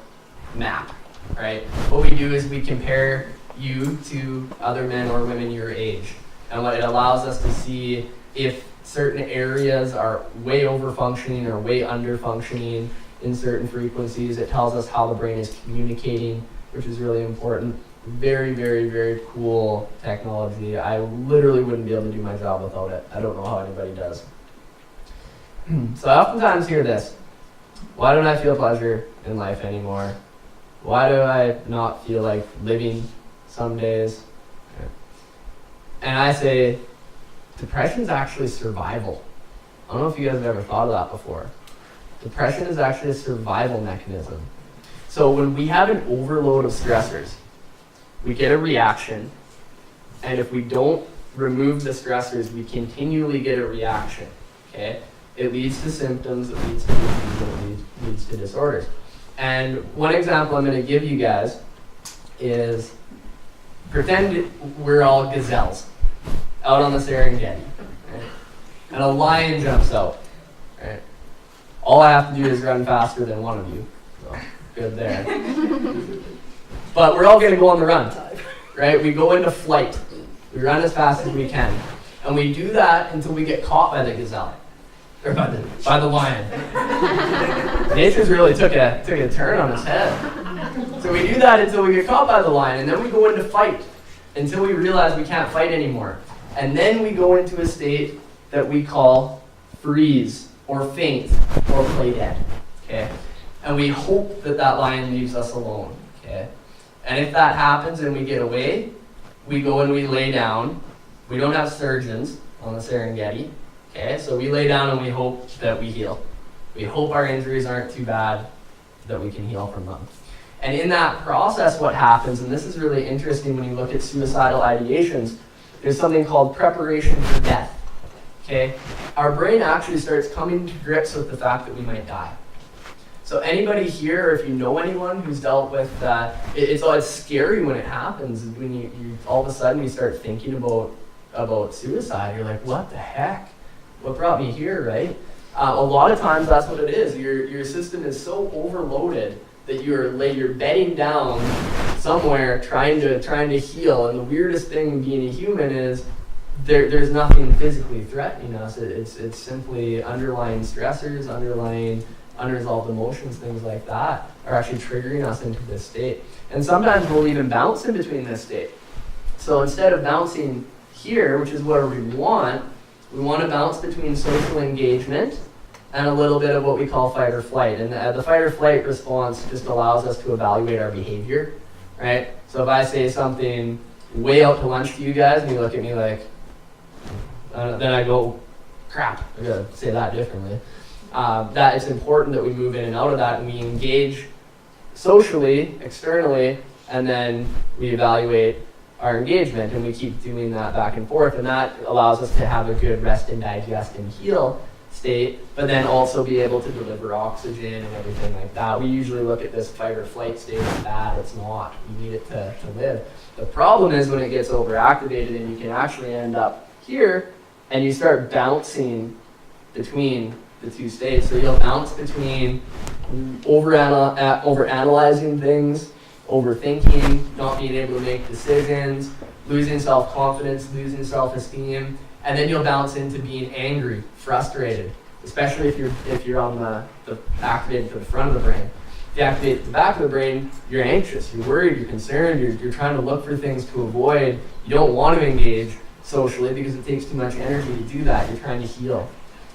map, right? What we do is we compare you to other men or women your age. And what it allows us to see if certain areas are way over functioning or way under functioning in certain frequencies. It tells us how the brain is communicating, which is really important. Very, very, very cool technology. I literally wouldn't be able to do my job without it. I don't know how anybody does. So I oftentimes hear this. Why don't I feel pleasure in life anymore? Why do I not feel like living some days? And I say, depression is actually survival. I don't know if you guys have ever thought of that before. Depression is actually a survival mechanism. So when we have an overload of stressors, we get a reaction, and if we don't remove the stressors, we continually get a reaction, okay? It leads to symptoms, it leads to disease, and it leads to disorders. And one example I'm going to give you guys is, pretend we're all gazelles out on the Serengeti, right? And a lion jumps out, right? All I have to do is run faster than one of you, so good there. But we're all going to go on the run, right? We go into flight. We run as fast as we can. And we do that until we get caught by the gazelle, or by the lion. Nature's really took a turn on its head. So we do that until we get caught by the lion, and then we go into fight until we realize we can't fight anymore. And then we go into a state that we call freeze, or faint, or play dead, okay? And we hope that that lion leaves us alone, okay? And if that happens and we get away, we go and we lay down. We don't have surgeons on the Serengeti, okay? So we lay down and we hope that we heal. We hope our injuries aren't too bad, that we can heal from them. And in that process, what happens, and this is really interesting when you look at suicidal ideations, there's something called preparation for death, okay? Our brain actually starts coming to grips with the fact that we might die. So anybody here, or if you know anyone who's dealt with that, it's scary when it happens. When you all of a sudden you start thinking about suicide, you're like, what the heck? What brought me here, right? A lot of times that's what it is. Your system is so overloaded that you're bedding down somewhere trying to heal. And the weirdest thing being a human is there's nothing physically threatening us. It's simply underlying stressors, underlying unresolved emotions, things like that are actually triggering us into this state. And sometimes we'll even bounce in between this state. So instead of bouncing here, which is where we want to bounce between social engagement and a little bit of what we call fight or flight. And the fight or flight response just allows us to evaluate our behavior, right? So if I say something way out to lunch to you guys and you look at me like, then I go, crap, I gotta say that differently. That it's important that we move in and out of that and we engage socially, externally, and then we evaluate our engagement, and we keep doing that back and forth, and that allows us to have a good rest and digest and heal state, but then also be able to deliver oxygen and everything like that. We usually look at this fight or flight state as bad. It's not. We need it to live. The problem is when it gets overactivated and you can actually end up here and you start bouncing between the two states. So you'll bounce between overanalyzing things, overthinking, not being able to make decisions, losing self-confidence, losing self-esteem, and then you'll bounce into being angry, frustrated, especially if you're on the activated to the front of the brain. If you activate the back of the brain, you're anxious, you're worried, you're concerned, you're trying to look for things to avoid. You don't want to engage socially because it takes too much energy to do that. You're trying to heal.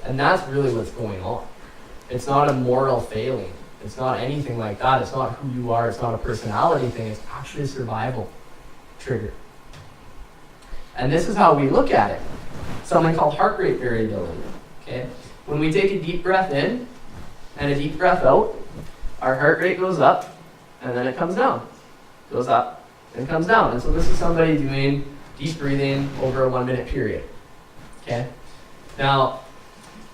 And that's really what's going on. It's not a moral failing. It's not anything like that. It's not who you are. It's not a personality thing. It's actually a survival trigger. And this is how we look at it. Something called heart rate variability. Okay? When we take a deep breath in and a deep breath out, our heart rate goes up and then it comes down. Goes up and comes down. And so this is somebody doing deep breathing over a 1 minute period. Okay? Now,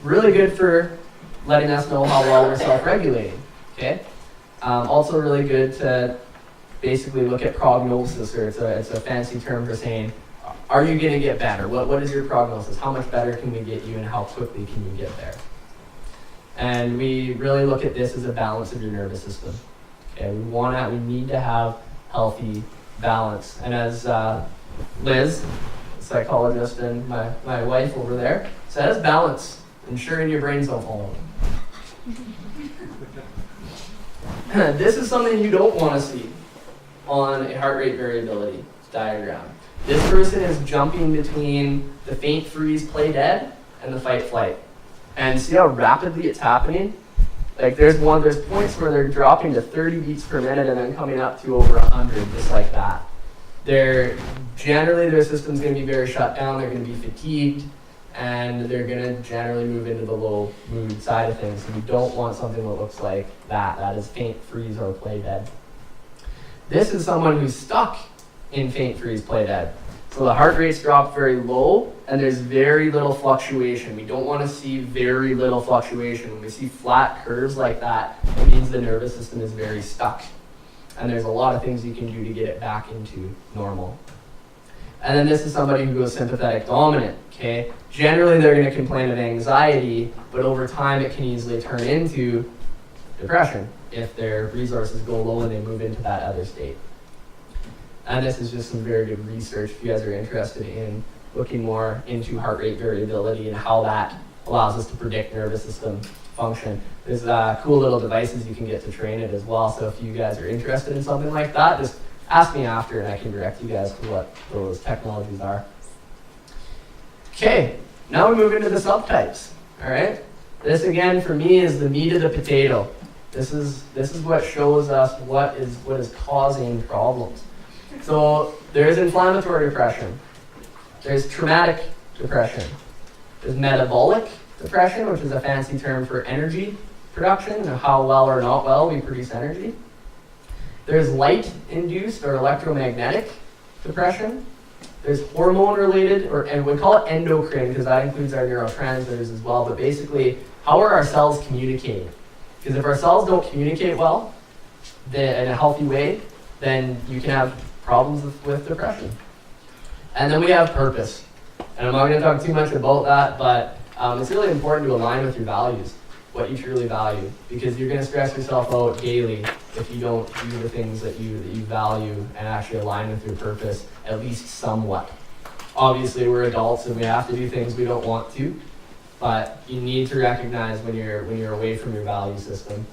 really good for letting us know how well we're self-regulating. Okay? Also really good to basically look at prognosis, or it's a fancy term for saying, are you going to get better? What is your prognosis? How much better can we get you and how quickly can you get there? And we really look at this as a balance of your nervous system. Okay? We need to have healthy balance. And as Liz, psychologist, and my wife over there says, balance, ensuring your brains don't fall over. This is something you don't want to see on a heart rate variability diagram. This person is jumping between the faint freeze, play dead, and the fight flight. And see how rapidly it's happening? Like there's points where they're dropping to 30 beats per minute and then coming up to over 100, just like that. Generally their system's going to be very shut down, they're going to be fatigued, and they're going to generally move into the low mood side of things. So we don't want something that looks like that. That is faint freeze or play dead. This is someone who's stuck in faint freeze, play dead. So the heart rate's dropped very low and there's very little fluctuation. We don't want to see very little fluctuation. When we see flat curves like that, it means the nervous system is very stuck. And there's a lot of things you can do to get it back into normal. And then this is somebody who goes sympathetic dominant, okay? Generally they're going to complain of anxiety, but over time it can easily turn into depression if their resources go low and they move into that other state. And this is just some very good research if you guys are interested in looking more into heart rate variability and how that allows us to predict nervous system function. There's cool little devices you can get to train it as well. So if you guys are interested in something like that, just ask me after and I can direct you guys to what those technologies are. Okay, now we move into the subtypes. All right, this again for me is the meat of the potato. This is what shows us what is causing problems. So there's inflammatory depression, there's traumatic depression, there's metabolic depression, which is a fancy term for energy production and how well or not well we produce energy. There's light-induced or electromagnetic depression. There's hormone-related, and we call it endocrine because that includes our neurotransmitters as well, but basically, how are our cells communicating? Because if our cells don't communicate well in a healthy way, then you can have problems with depression. And then we have purpose. And I'm not going to talk too much about that, but it's really important to align with your values, what you truly value, because you're going to stress yourself out daily if you don't do the things that you value and actually align with your purpose, at least somewhat. Obviously, we're adults and we have to do things we don't want to, but you need to recognize when you're away from your value system.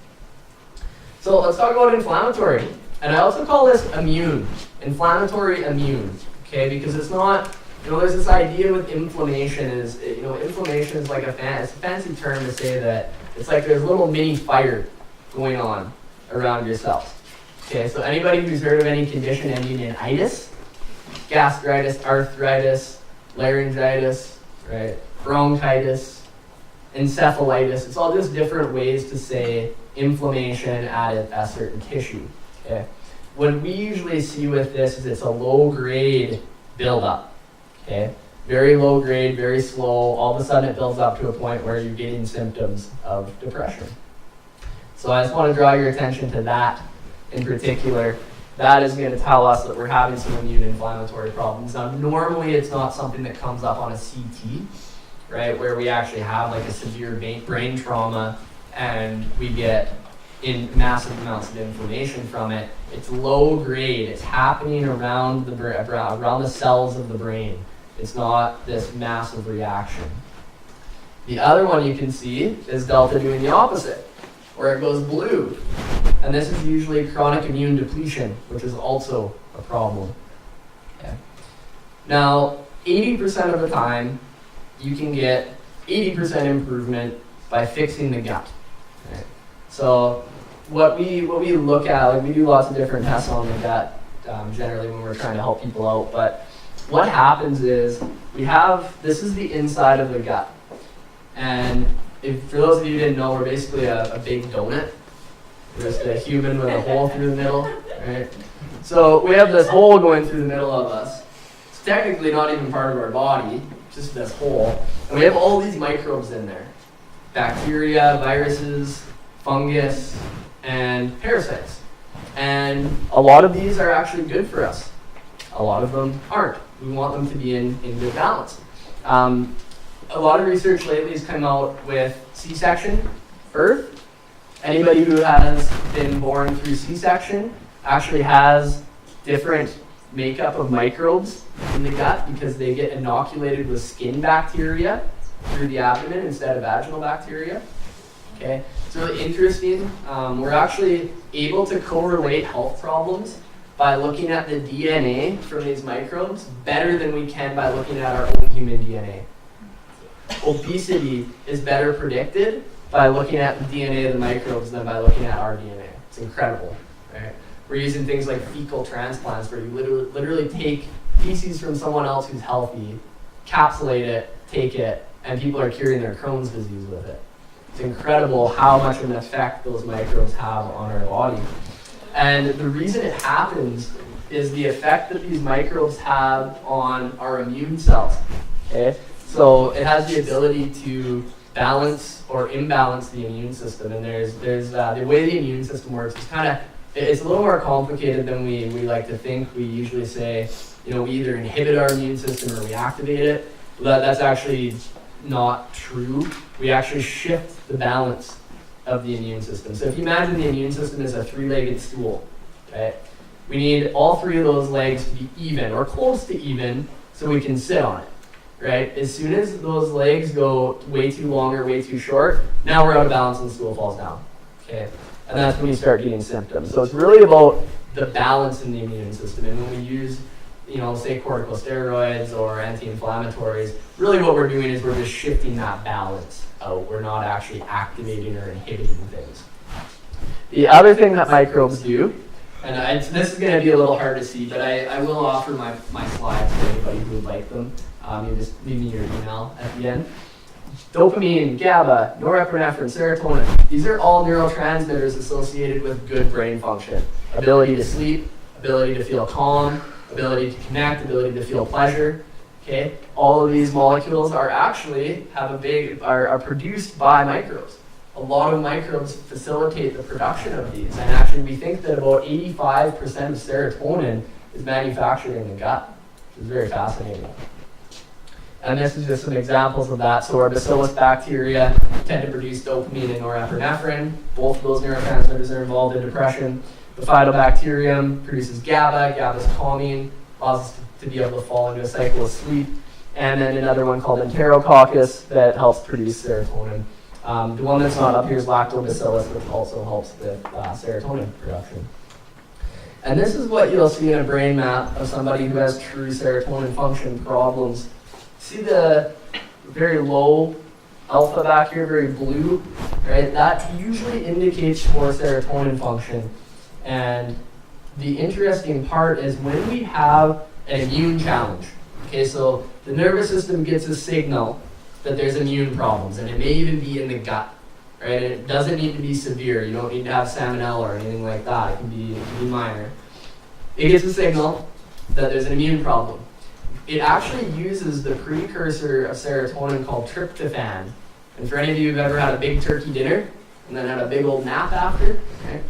So let's talk about inflammatory. And I also call this immune, inflammatory immune, okay? Because it's not, there's this idea with inflammation inflammation is like it's a fancy term to say that it's like there's a little mini fire going on around your cells. Okay, so anybody who's heard of any condition ending in itis, gastritis, arthritis, laryngitis, right, bronchitis, encephalitis, it's all just different ways to say inflammation at a certain tissue. Okay. What we usually see with this is it's a low-grade buildup. Okay, very low grade, very slow. All of a sudden, it builds up to a point where you're getting symptoms of depression. So I just want to draw your attention to that in particular. That is going to tell us that we're having some immune inflammatory problems. Now, normally it's not something that comes up on a CT, right, where we actually have like a severe brain trauma and we get in massive amounts of inflammation from it. It's low grade. It's happening around the cells of the brain. It's not this massive reaction. The other one you can see is delta doing the opposite, where it goes blue. And this is usually chronic immune depletion, which is also a problem. Okay. Now, 80% of the time, you can get 80% improvement by fixing the gut. Right? So what we look at, like we do lots of different tests on the gut, generally when we're trying to help people out, but what happens is this is the inside of the gut. And for those of you who didn't know, we're basically a big donut. We're just a human with a hole through the middle, right? So we have this hole going through the middle of us. It's technically not even part of our body, just this hole. And we have all these microbes in there. Bacteria, viruses, fungus, and parasites. And a lot of these are actually good for us. A lot of them aren't. We want them to be in good balance. A lot of research lately has come out with C-section birth. Anybody who has been born through C-section actually has different makeup of microbes in the gut because they get inoculated with skin bacteria through the abdomen instead of vaginal bacteria. Okay, it's really interesting. We're actually able to correlate health problems by looking at the DNA from these microbes better than we can by looking at our own human DNA. Obesity is better predicted by looking at the DNA of the microbes than by looking at our DNA. It's incredible, right? We're using things like fecal transplants where you literally take feces from someone else who's healthy, encapsulate it, take it, and people are curing their Crohn's disease with it. It's incredible how much of an effect those microbes have on our body. And the reason it happens is the effect that these microbes have on our immune cells. Okay? So it has the ability to balance or imbalance the immune system. And there's the way the immune system works is it's a little more complicated than we like to think. We usually say, we either inhibit our immune system or we activate it. That's actually not true. We actually shift the balance of the immune system. So if you imagine the immune system is a three-legged stool, right? We need all three of those legs to be even or close to even so we can sit on it, right? As soon as those legs go way too long or way too short, now we're out of balance and the stool falls down, okay? And that's when you start getting symptoms. So it's really about the balance in the immune system. And when we use, say corticosteroids or anti-inflammatories, really what we're doing is we're just shifting that balance out. We're not actually activating or inhibiting things. The other thing that microbes do, and this is going to be a little hard to see, but I will offer my slides to anybody who would like them. You just leave me your email at the end. Dopamine, GABA, norepinephrine, serotonin. These are all neurotransmitters associated with good brain function. Ability to sleep, ability to feel calm, ability to connect, ability to feel pleasure. Okay, all of these molecules are actually are produced by microbes. A lot of microbes facilitate the production of these, and actually we think that about 85% of serotonin is manufactured in the gut, which is very fascinating. And this is just some examples of that. So our bacillus bacteria tend to produce dopamine and norepinephrine. Both of those neurotransmitters are involved in depression. The phytobacterium produces GABA. GABA is calming, allows us to be able to fall into a cycle of sleep. And then another one called enterococcus that helps produce serotonin. The one that's not up here is lactobacillus, which also helps with serotonin production. And this is what you'll see in a brain map of somebody who has true serotonin function problems. See the very low alpha back here, very blue, right? That usually indicates poor serotonin function. And the interesting part is when we have an immune challenge, okay, so the nervous system gets a signal that there's immune problems, and it may even be in the gut, right? It doesn't need to be severe. You don't need to have salmonella or anything like that. It can be minor. It gets a signal that there's an immune problem. It actually uses the precursor of serotonin called tryptophan. And for any of you who've ever had a big turkey dinner and then had a big old nap after, okay,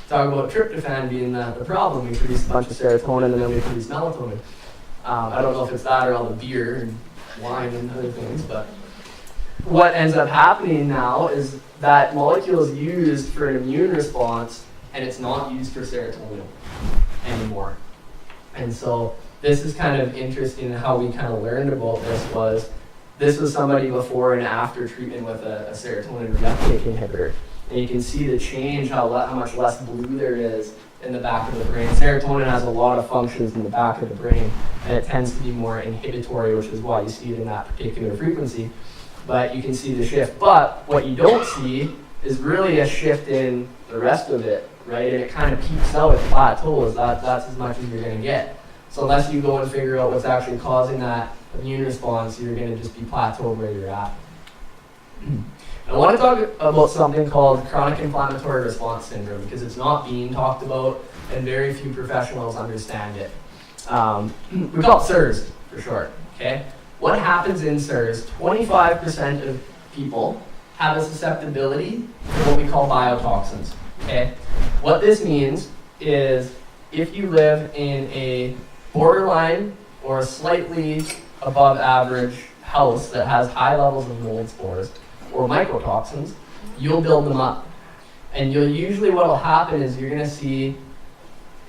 talk about tryptophan being the problem. We produce a bunch of serotonin and then we produce melatonin. I don't know if it's that or all the beer and wine and other things, but what ends up happening now is that molecule is used for an immune response and it's not used for serotonin anymore. And so this is kind of interesting how we kind of learned about this was somebody before and after treatment with a serotonin reuptake inhibitor. And you can see the change, how much less blue there is in the back of the brain. Serotonin has a lot of functions in the back of the brain, and it tends to be more inhibitory, which is why you see it in that particular frequency. But you can see the shift. But what you don't see is really a shift in the rest of it, right? And it kind of peaks out, it plateaus. That's as much as you're going to get. So unless you go and figure out what's actually causing that immune response, you're going to just be plateaued where you're at. I want to talk about something called chronic inflammatory response syndrome because it's not being talked about and very few professionals understand it. We call it SIRS for short, okay? What happens in SIRS, 25% of people have a susceptibility to what we call biotoxins, okay? What this means is if you live in a borderline or slightly above average house that has high levels of mold spores or mycotoxins, you'll build them up. And usually what will happen is you're going to see,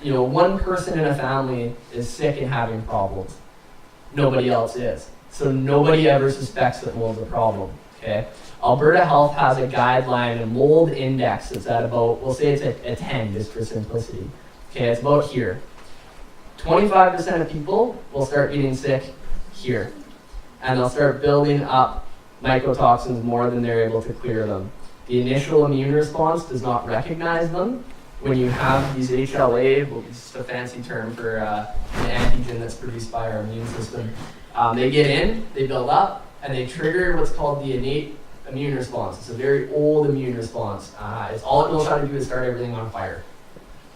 one person in a family is sick and having problems. Nobody else is. So nobody ever suspects that mold's a problem, okay? Alberta Health has a guideline, a mold index that's at about, we'll say it's a 10 just for simplicity. Okay, it's about here. 25% of people will start getting sick here. And they'll start building up mycotoxins more than they're able to clear them. The initial immune response does not recognize them. When you have these HLA, well, it's just a fancy term for an antigen that's produced by our immune system, they get in, they build up, and they trigger what's called the innate immune response. It's a very old immune response. It's all it knows how to do is start everything on fire.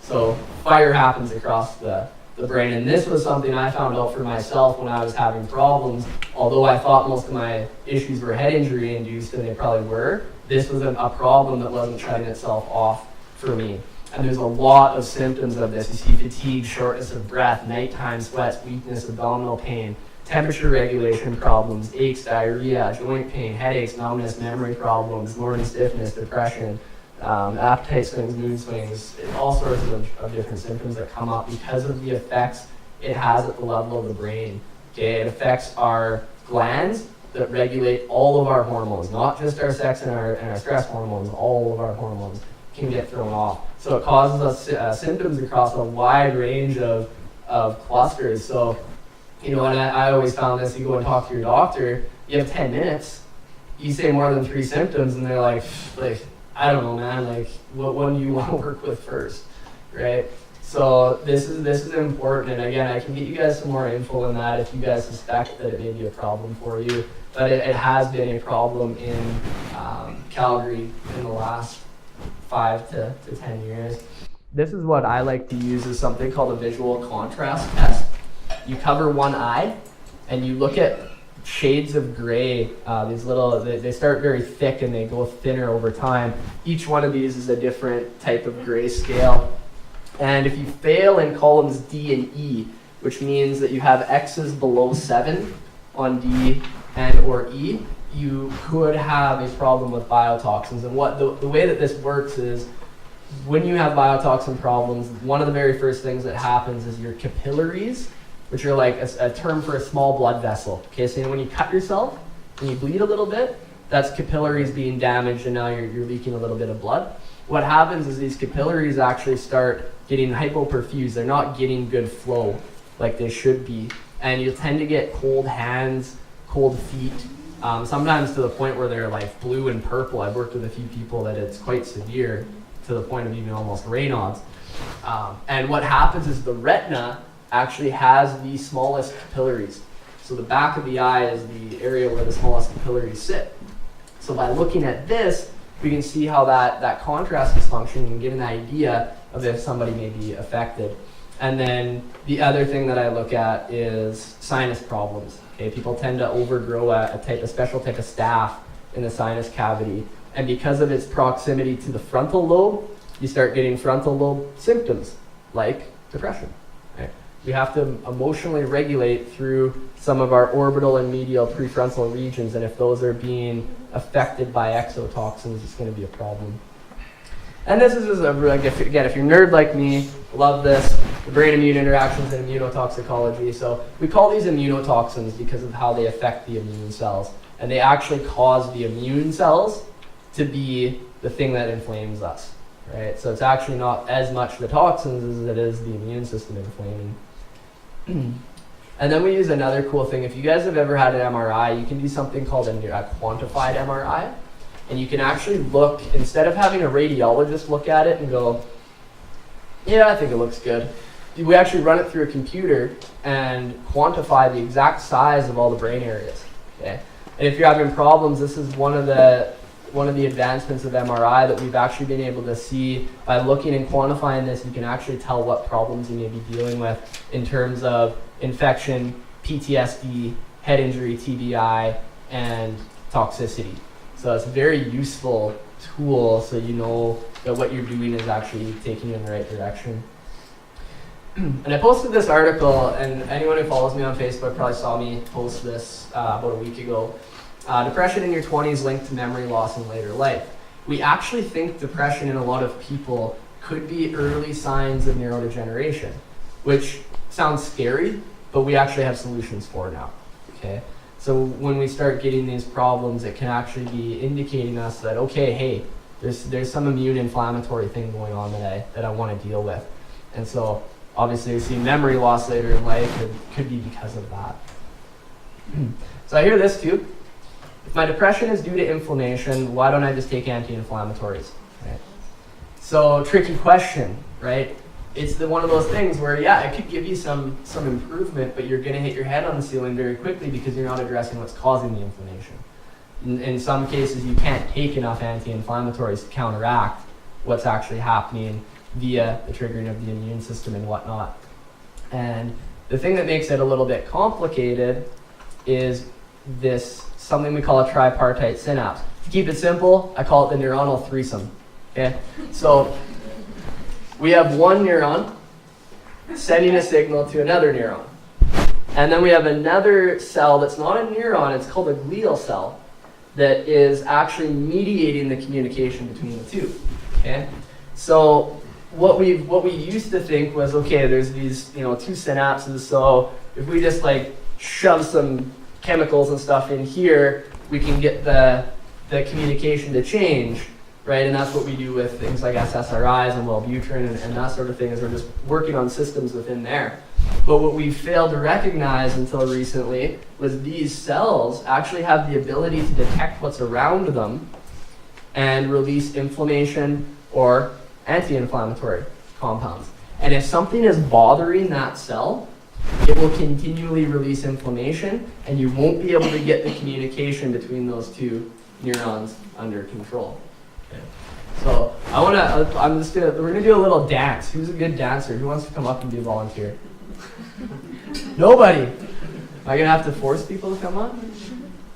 So fire happens across the brain, and this was something I found out for myself when I was having problems. Although I thought most of my issues were head injury induced, and they probably were, this was a problem that wasn't shutting itself off for me. And there's a lot of symptoms of this. You see fatigue, shortness of breath, nighttime sweats, weakness, abdominal pain, temperature regulation problems, aches, diarrhea, joint pain, headaches, numbness, memory problems, morning stiffness, depression, appetite swings, mood swings, all sorts of different symptoms that come up because of the effects it has at the level of the brain. Okay, it affects our glands that regulate all of our hormones, not just our sex and our stress hormones. All of our hormones can get thrown off. So it causes us symptoms across a wide range of clusters. So, and I always found this, you go and talk to your doctor, you have 10 minutes, you say more than 3 symptoms, and they're like, I don't know, man, what one do you want to work with first, right? So this is important, and again, I can get you guys some more info on that if you guys suspect that it may be a problem for you. But it has been a problem in Calgary in the last 5 to 10 years. This is what I like to use as something called a visual contrast test. You cover one eye, and you look at shades of gray. They start very thick and they go thinner over time. Each one of these is a different type of gray scale. And if you fail in columns D and E, which means that you have X's below 7 on D and or E, you could have a problem with biotoxins. And what the way that this works is, when you have biotoxin problems, one of the very first things that happens is your capillaries, which are like a term for a small blood vessel. Okay, so when you cut yourself and you bleed a little bit, that's capillaries being damaged, and now you're leaking a little bit of blood. What happens is these capillaries actually start getting hypoperfused. They're not getting good flow like they should be. And you tend to get cold hands, cold feet, sometimes to the point where they're like blue and purple. I've worked with a few people that it's quite severe, to the point of even almost Raynaud's. And what happens is the retina actually has the smallest capillaries. So the back of the eye is the area where the smallest capillaries sit. So by looking at this, we can see how that contrast is functioning and get an idea of if somebody may be affected. And then the other thing that I look at is sinus problems. Okay, people tend to overgrow a special type of staph in the sinus cavity. And because of its proximity to the frontal lobe, you start getting frontal lobe symptoms like depression. Right? We have to emotionally regulate through some of our orbital and medial prefrontal regions, and if those are being affected by exotoxins, it's going to be a problem. And this is just again, if you're a nerd like me, love this, the brain-immune interactions and immunotoxicology. So we call these immunotoxins because of how they affect the immune cells. And they actually cause the immune cells to be the thing that inflames us, right? So it's actually not as much the toxins as it is the immune system inflaming. And then we use another cool thing. If you guys have ever had an MRI, you can do something called a quantified MRI. And you can actually look, instead of having a radiologist look at it and go, yeah, I think it looks good. We actually run it through a computer and quantify the exact size of all the brain areas. Okay? And if you're having problems, this is one of the advancements of MRI that we've actually been able to see. By looking and quantifying this, you can actually tell what problems you may be dealing with in terms of infection, PTSD, head injury, TBI, and toxicity. So it's a very useful tool, so you know that what you're doing is actually taking you in the right direction. And I posted this article, and anyone who follows me on Facebook probably saw me post this about a week ago. Depression in your 20s linked to memory loss in later life. We actually think depression in a lot of people could be early signs of neurodegeneration, which sounds scary, but we actually have solutions for now. Okay? So when we start getting these problems, it can actually be indicating us that, okay, hey, there's some immune inflammatory thing going on that I want to deal with. And so obviously we see memory loss later in life, it could be because of that. So I hear this too. If my depression is due to inflammation, why don't I just take anti-inflammatories? Right? So tricky question, right? It's one of those things where, yeah, it could give you some improvement, but you're going to hit your head on the ceiling very quickly because you're not addressing what's causing the inflammation. In some cases, you can't take enough anti-inflammatories to counteract what's actually happening via the triggering of the immune system and whatnot. And the thing that makes it a little bit complicated is something we call a tripartite synapse. To keep it simple, I call it the neuronal threesome. Okay? So we have one neuron sending a signal to another neuron. And then we have another cell that's not a neuron, it's called a glial cell, that is actually mediating the communication between the two. Okay? So what we used to think was, okay, there's these two synapses, so if we just like shove some chemicals and stuff in here, we can get the communication to change, right? And that's what we do with things like SSRIs and Wellbutrin and that sort of thing, is we're just working on systems within there. But what we failed to recognize until recently was these cells actually have the ability to detect what's around them and release inflammation or anti-inflammatory compounds. And if something is bothering that cell, it will continually release inflammation, and you won't be able to get the communication between those two neurons under control. Okay. So we're gonna do a little dance. Who's a good dancer? Who wants to come up and be a volunteer? Nobody. Am I gonna have to force people to come up?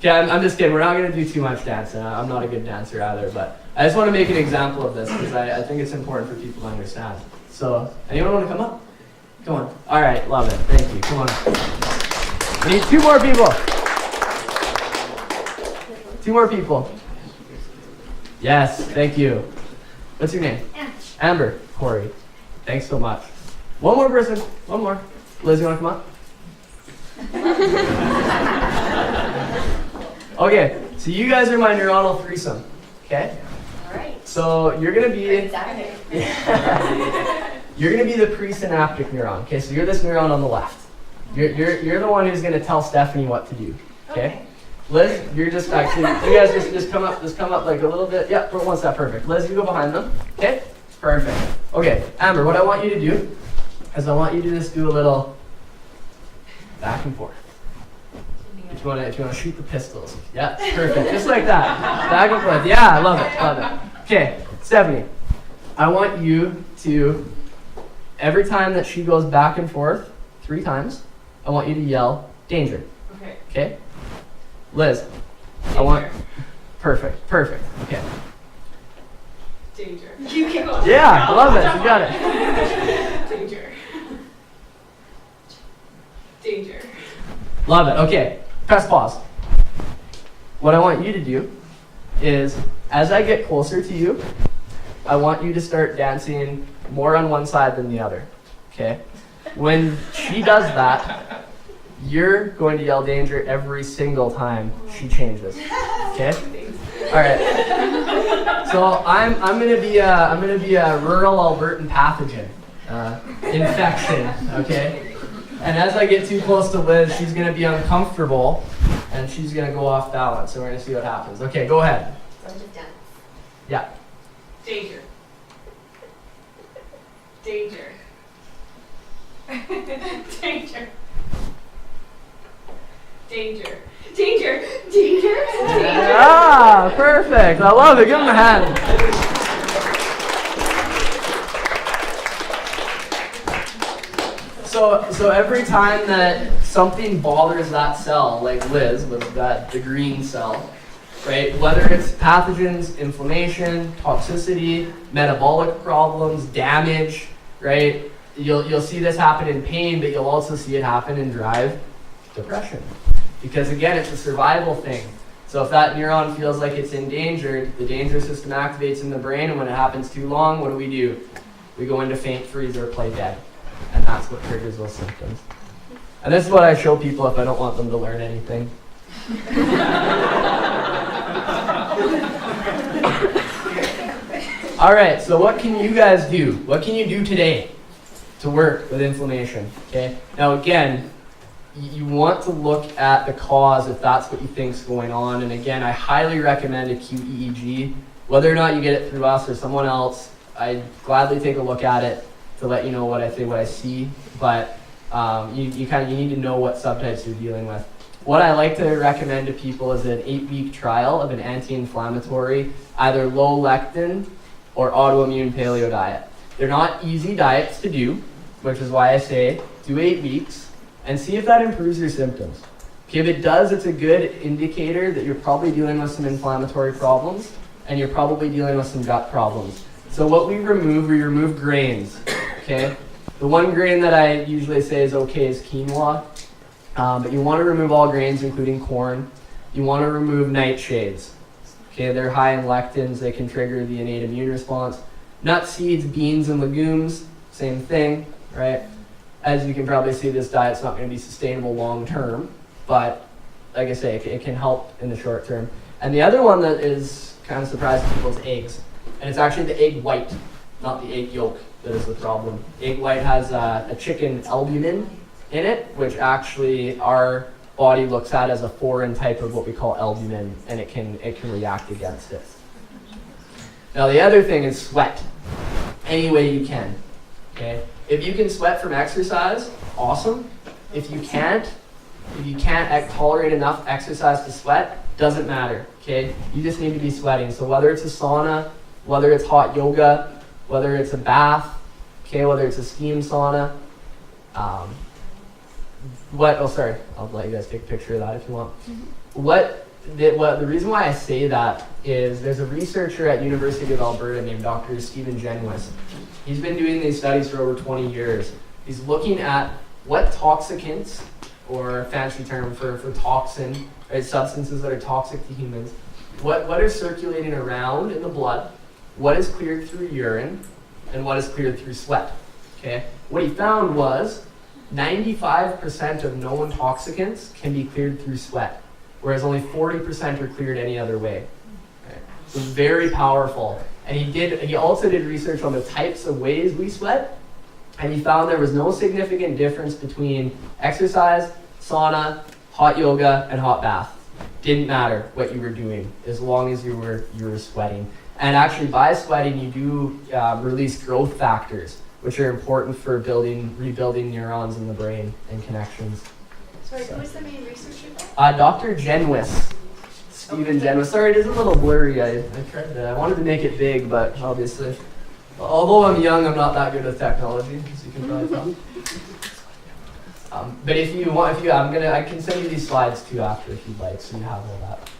Okay, I'm just kidding. We're not gonna do too much dancing. I'm not a good dancer either, but I just want to make an example of this because I think it's important for people to understand. So, anyone want to come up? Come on. All right, love it. Thank you. Come on. We need 2 more people. Two more people. Yes, thank you. What's your name? Amber. Corey. Thanks so much. One more person. One more. Liz, you want to come up? Okay, so you guys are my neuronal threesome. Okay? All right. So you're gonna be Exactly. you're gonna be the presynaptic neuron. Okay, so you're this neuron on the left. You're the one who's gonna tell Stephanie what to do. Okay? Liz, you're just actually you guys just come up like a little bit. Yep, one step, perfect. Liz, you go behind them. Okay? Perfect. Okay, Amber, what I want you to do is I want you to just do a little back and forth. If you want to shoot the pistols. Yeah, perfect. Just like that. Back and forth. Yeah, I love it. Okay, Stephanie, I want you to, every time that she goes back and forth 3 times, I want you to yell, danger. Okay? Liz, Danger. I want, perfect. Okay. Danger. You can go. Yeah, I love it. You got it. Danger. Danger. Love it. Okay, press pause. What I want you to do is, as I get closer to you, I want you to start dancing more on one side than the other. Okay? When she does that, you're going to yell danger every single time she changes. Okay? All right. So I'm gonna be a rural Albertan pathogen infection. Okay? And as I get too close to Liz, she's gonna be uncomfortable and she's gonna go off balance. So we're gonna see what happens. Okay, go ahead. So just dance. Yeah. Danger. Danger. Danger. Danger. Danger. Danger. Ah, perfect. I love it. Give him a hand. So every time that something bothers that cell, like Liz with the green cell, right? Whether it's pathogens, inflammation, toxicity, metabolic problems, damage, right? You'll see this happen in pain, but you'll also see it happen in drive, depression. Because again, it's a survival thing. So if that neuron feels like it's endangered, the danger system activates in the brain, and when it happens too long, what do? We go into faint, freeze, or play dead. And that's what triggers those symptoms. And this is what I show people if I don't want them to learn anything. All right, so what can you guys do? What can you do today to work with inflammation? Okay. Now again, you want to look at the cause if that's what you think is going on. And again, I highly recommend acute EEG. Whether or not you get it through us or someone else, I'd gladly take a look at it to let you know what I think, what I see. But you need to know what subtypes you're dealing with. What I like to recommend to people is an 8-week trial of an anti-inflammatory, either low lectin or autoimmune paleo diet. They're not easy diets to do, which is why I say do 8 weeks and see if that improves your symptoms. Okay, if it does, it's a good indicator that you're probably dealing with some inflammatory problems and you're probably dealing with some gut problems. So what we remove grains. Okay, the one grain that I usually say is okay is quinoa, but you want to remove all grains, including corn. You want to remove nightshades. Okay, they're high in lectins. They can trigger the innate immune response. Nuts, seeds, beans, and legumes, same thing, right? As you can probably see, this diet's not going to be sustainable long term, but like I say, it can help in the short term. And the other one that is kind of surprising people is eggs. And it's actually the egg white, not the egg yolk, that is the problem. Egg white has a chicken albumin in it, which actually our body looks at as a foreign type of what we call albumin, and it can react against it. Now the other thing is sweat, any way you can. Okay, if you can sweat from exercise, awesome. If you can't tolerate enough exercise to sweat, doesn't matter. Okay, you just need to be sweating. So whether it's a sauna, whether it's hot yoga, whether it's a bath, okay, whether it's a steam sauna, I'll let you guys take a picture of that if you want. The reason why I say that is there's a researcher at University of Alberta named Dr. Stephen Genwis. He's been doing these studies for over 20 years. He's looking at what toxicants, or a fancy term for toxin, right, substances that are toxic to humans, what is circulating around in the blood, what is cleared through urine, and what is cleared through sweat. Okay? What he found was 95% of known toxicants can be cleared through sweat, whereas only 40% are cleared any other way. Okay? So very powerful. And he also did research on the types of ways we sweat, and he found there was no significant difference between exercise, sauna, hot yoga, and hot bath. Didn't matter what you were doing as long as you were sweating. And actually, by sweating, you do release growth factors, which are important for rebuilding neurons in the brain and connections. Sorry, who was the main researcher there? Dr. Genwis, Stephen Genwis. Sorry, it is a little blurry. I wanted to make it big, but obviously, although I'm young, I'm not that good with technology, as you can probably tell. But if you want, I can send you these slides too after if you'd like, so you have all that.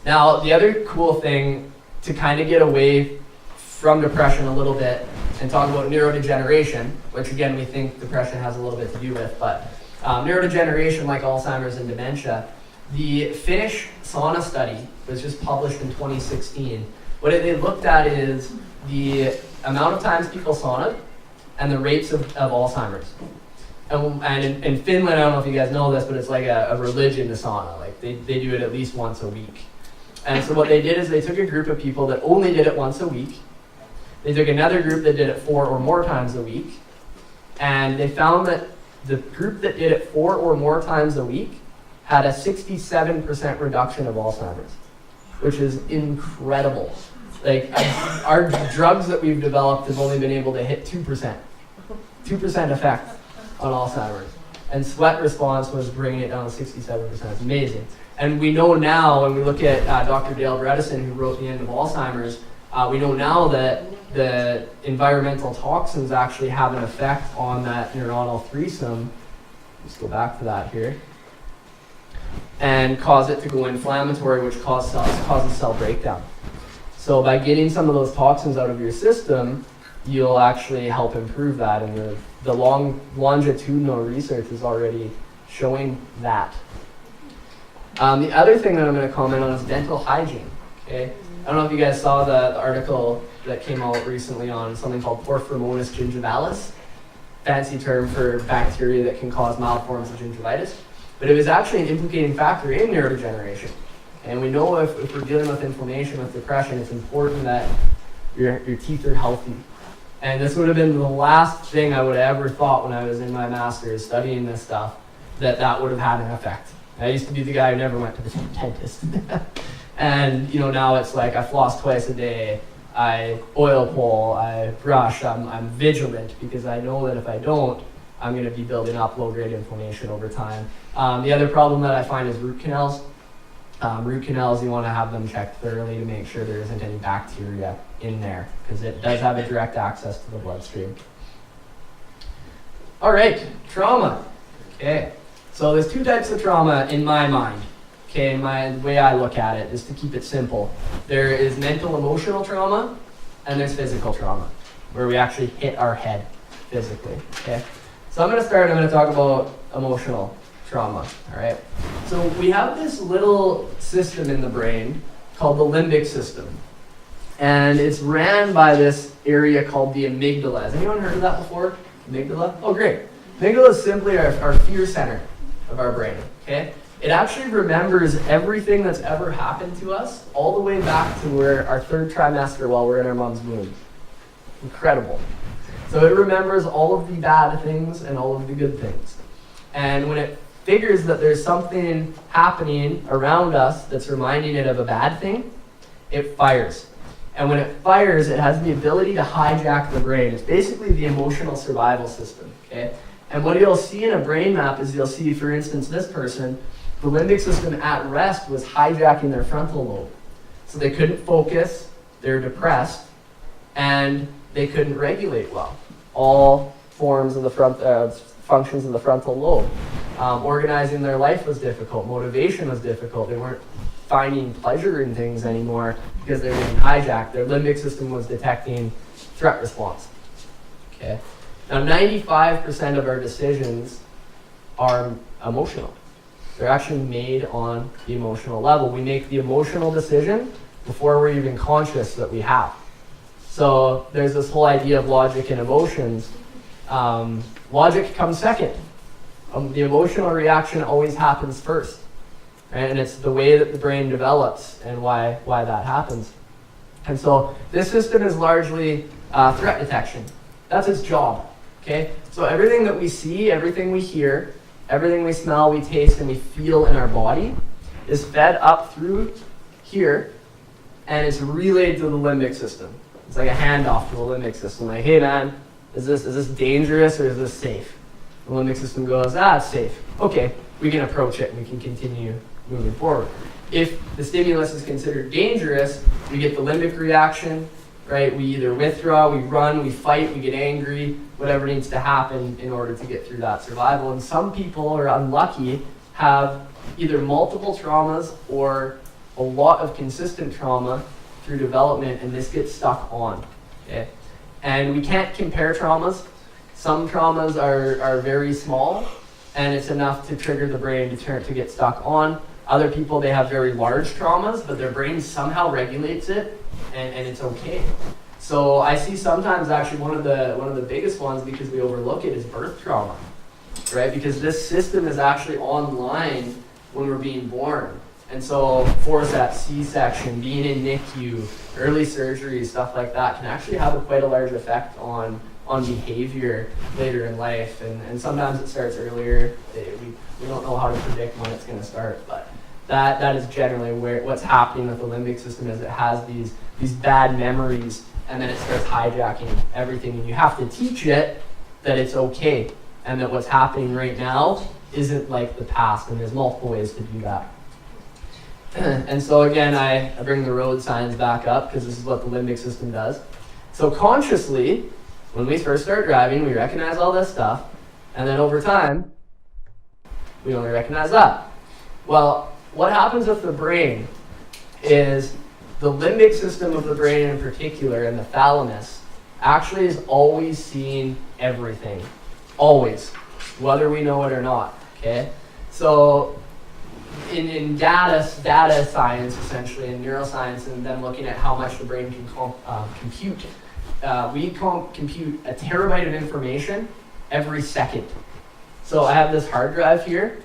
Now, the other cool thing to kind of get away from depression a little bit and talk about neurodegeneration, which again we think depression has a little bit to do with, but neurodegeneration like Alzheimer's and dementia, the Finnish sauna study was just published in 2016. What they looked at is the amount of times people saunaed and the rates of Alzheimer's. And in Finland, I don't know if you guys know this, but it's like a religion to sauna. Like they do it at least once a week. And so what they did is they took a group of people that only did it once a week. They took another group that did it 4 or more times a week. And they found that the group that did it 4 or more times a week had a 67% reduction of Alzheimer's, which is incredible. Like our drugs that we've developed have only been able to hit 2% effect on Alzheimer's. And sweat response was bringing it down to 67%. It's amazing. And we know now, when we look at Dr. Dale Bredesen, who wrote The End of Alzheimer's, we know now that the environmental toxins actually have an effect on that neuronal threesome. Let's go back to that here. And cause it to go inflammatory, which causes cell breakdown. So by getting some of those toxins out of your system, you'll actually help improve that. And the longitudinal research is already showing that. The other thing that I'm going to comment on is dental hygiene. Okay, I don't know if you guys saw the article that came out recently on something called Porphyromonas gingivalis, fancy term for bacteria that can cause mild forms of gingivitis. But it was actually an implicating factor in neurodegeneration. And we know if we're dealing with inflammation, with depression, it's important that your teeth are healthy. And this would have been the last thing I would have ever thought when I was in my master's studying this stuff, that would have had an effect. I used to be the guy who never went to the dentist. And now it's like I floss twice a day, I oil pull, I brush, I'm vigilant because I know that if I don't, I'm going to be building up low-grade inflammation over time. The other problem that I find is root canals. Root canals, you want to have them checked thoroughly to make sure there isn't any bacteria in there because it does have a direct access to the bloodstream. All right, trauma. Okay, so there's 2 types of trauma in my mind. Okay, the way I look at it is to keep it simple. There is mental emotional trauma and there's physical trauma where we actually hit our head physically. Okay, so I'm going to talk about emotional trauma. All right, so we have this little system in the brain called the limbic system, and it's ran by this area called the amygdala. Has anyone heard of that before? Amygdala? Oh, great. Amygdala is simply our fear center of our brain. Okay, it actually remembers everything that's ever happened to us all the way back to our 3rd trimester while we're in our mom's womb. Incredible. So it remembers all of the bad things and all of the good things. And when it figures that there's something happening around us that's reminding it of a bad thing, it fires. And when it fires, it has the ability to hijack the brain. It's basically the emotional survival system. Okay? And what you'll see in a brain map is you'll see, for instance, this person, the limbic system at rest was hijacking their frontal lobe. So they couldn't focus, they're depressed, and they couldn't regulate well. All forms of the functions of the frontal lobe. Organizing their life was difficult. Motivation was difficult. They weren't finding pleasure in things anymore because they were being hijacked. Their limbic system was detecting threat response. Okay. Now, 95% of our decisions are emotional. They're actually made on the emotional level. We make the emotional decision before we're even conscious that we have. So there's this whole idea of logic and emotions. Logic comes second. The emotional reaction always happens first. Right? And it's the way that the brain develops and why that happens. And so this system is largely threat detection. That's its job. Okay? So everything that we see, everything we hear, everything we smell, we taste, and we feel in our body is fed up through here, and it's relayed to the limbic system. It's like a handoff to the limbic system. Like, hey man, is this dangerous or is this safe? The limbic system goes, it's safe. Okay, we can approach it and we can continue moving forward. If the stimulus is considered dangerous, we get the limbic reaction, right? We either withdraw, we run, we fight, we get angry, whatever needs to happen in order to get through that survival. And some people are unlucky, have either multiple traumas or a lot of consistent trauma through development, and this gets stuck on. Okay? And we can't compare traumas. Some traumas are very small, and it's enough to trigger the brain to get stuck on. Other people, they have very large traumas, but their brain somehow regulates it, and it's okay. So I see sometimes actually one of the biggest ones, because we overlook it, is birth trauma, right? Because this system is actually online when we're being born. And so forceps, C-section, being in NICU, early surgery, stuff like that can actually have quite a large effect on behavior later in life. And sometimes it starts earlier. We don't know how to predict when it's going to start, but that is generally what's happening with the limbic system. Is it has these bad memories, and then it starts hijacking everything. And you have to teach it that it's okay, and that what's happening right now isn't like the past, and there's multiple ways to do that. And so again, I bring the road signs back up because this is what the limbic system does. So consciously, when we first start driving, we recognize all this stuff, and then over time, we only recognize that. Well, what happens with the brain is the limbic system of the brain in particular, and the thalamus, actually is always seeing everything. Always. Whether we know it or not. Okay? So in data science, essentially, in neuroscience, and then looking at how much the brain can compute, we compute a terabyte of information every second. So I have this hard drive here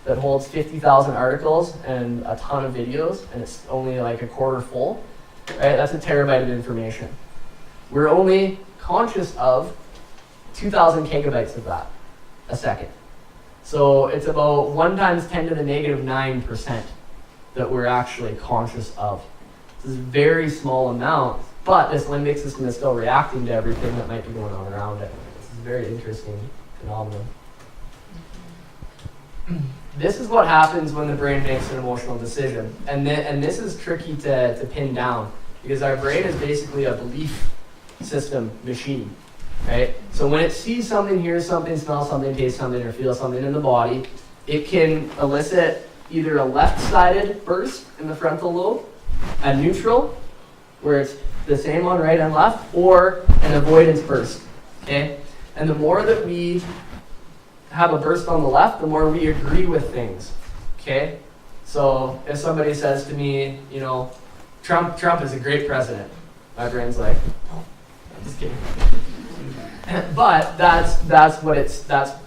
that holds 50,000 articles and a ton of videos, and it's only like a quarter full. Right? That's a terabyte of information. We're only conscious of 2,000 gigabytes of that a second. So it's about 1 times 10 to the negative 9% that we're actually conscious of. This is a very small amount, but this limbic system is still reacting to everything that might be going on around it. This is a very interesting phenomenon. This is what happens when the brain makes an emotional decision. And this is tricky to pin down, because our brain is basically a belief system machine. Right? So when it sees something, hears something, smells something, tastes something, or feels something in the body, it can elicit either a left-sided burst in the frontal lobe, a neutral, where it's the same on right and left, or an avoidance burst. Okay? And the more that we have a burst on the left, the more we agree with things. Okay? So if somebody says to me, Trump is a great president, my brain's like, no, I'm just kidding. But that's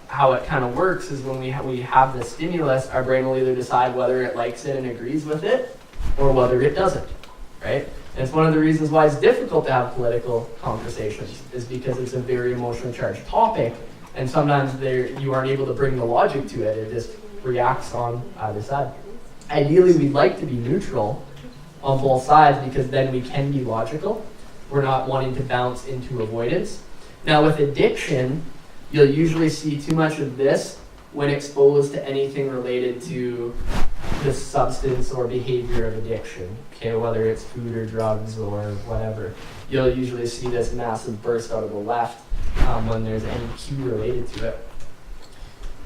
how it kind of works, is when we have the stimulus, our brain will either decide whether it likes it and agrees with it, or whether it doesn't, right? And it's one of the reasons why it's difficult to have political conversations, is because it's a very emotionally charged topic, and sometimes you aren't able to bring the logic to it. It just reacts on either side. Ideally, we'd like to be neutral on both sides, because then we can be logical. We're not wanting to bounce into avoidance. Now with addiction, you'll usually see too much of this when exposed to anything related to the substance or behavior of addiction, okay, whether it's food or drugs or whatever. You'll usually see this massive burst out of the left when there's any cue related to it.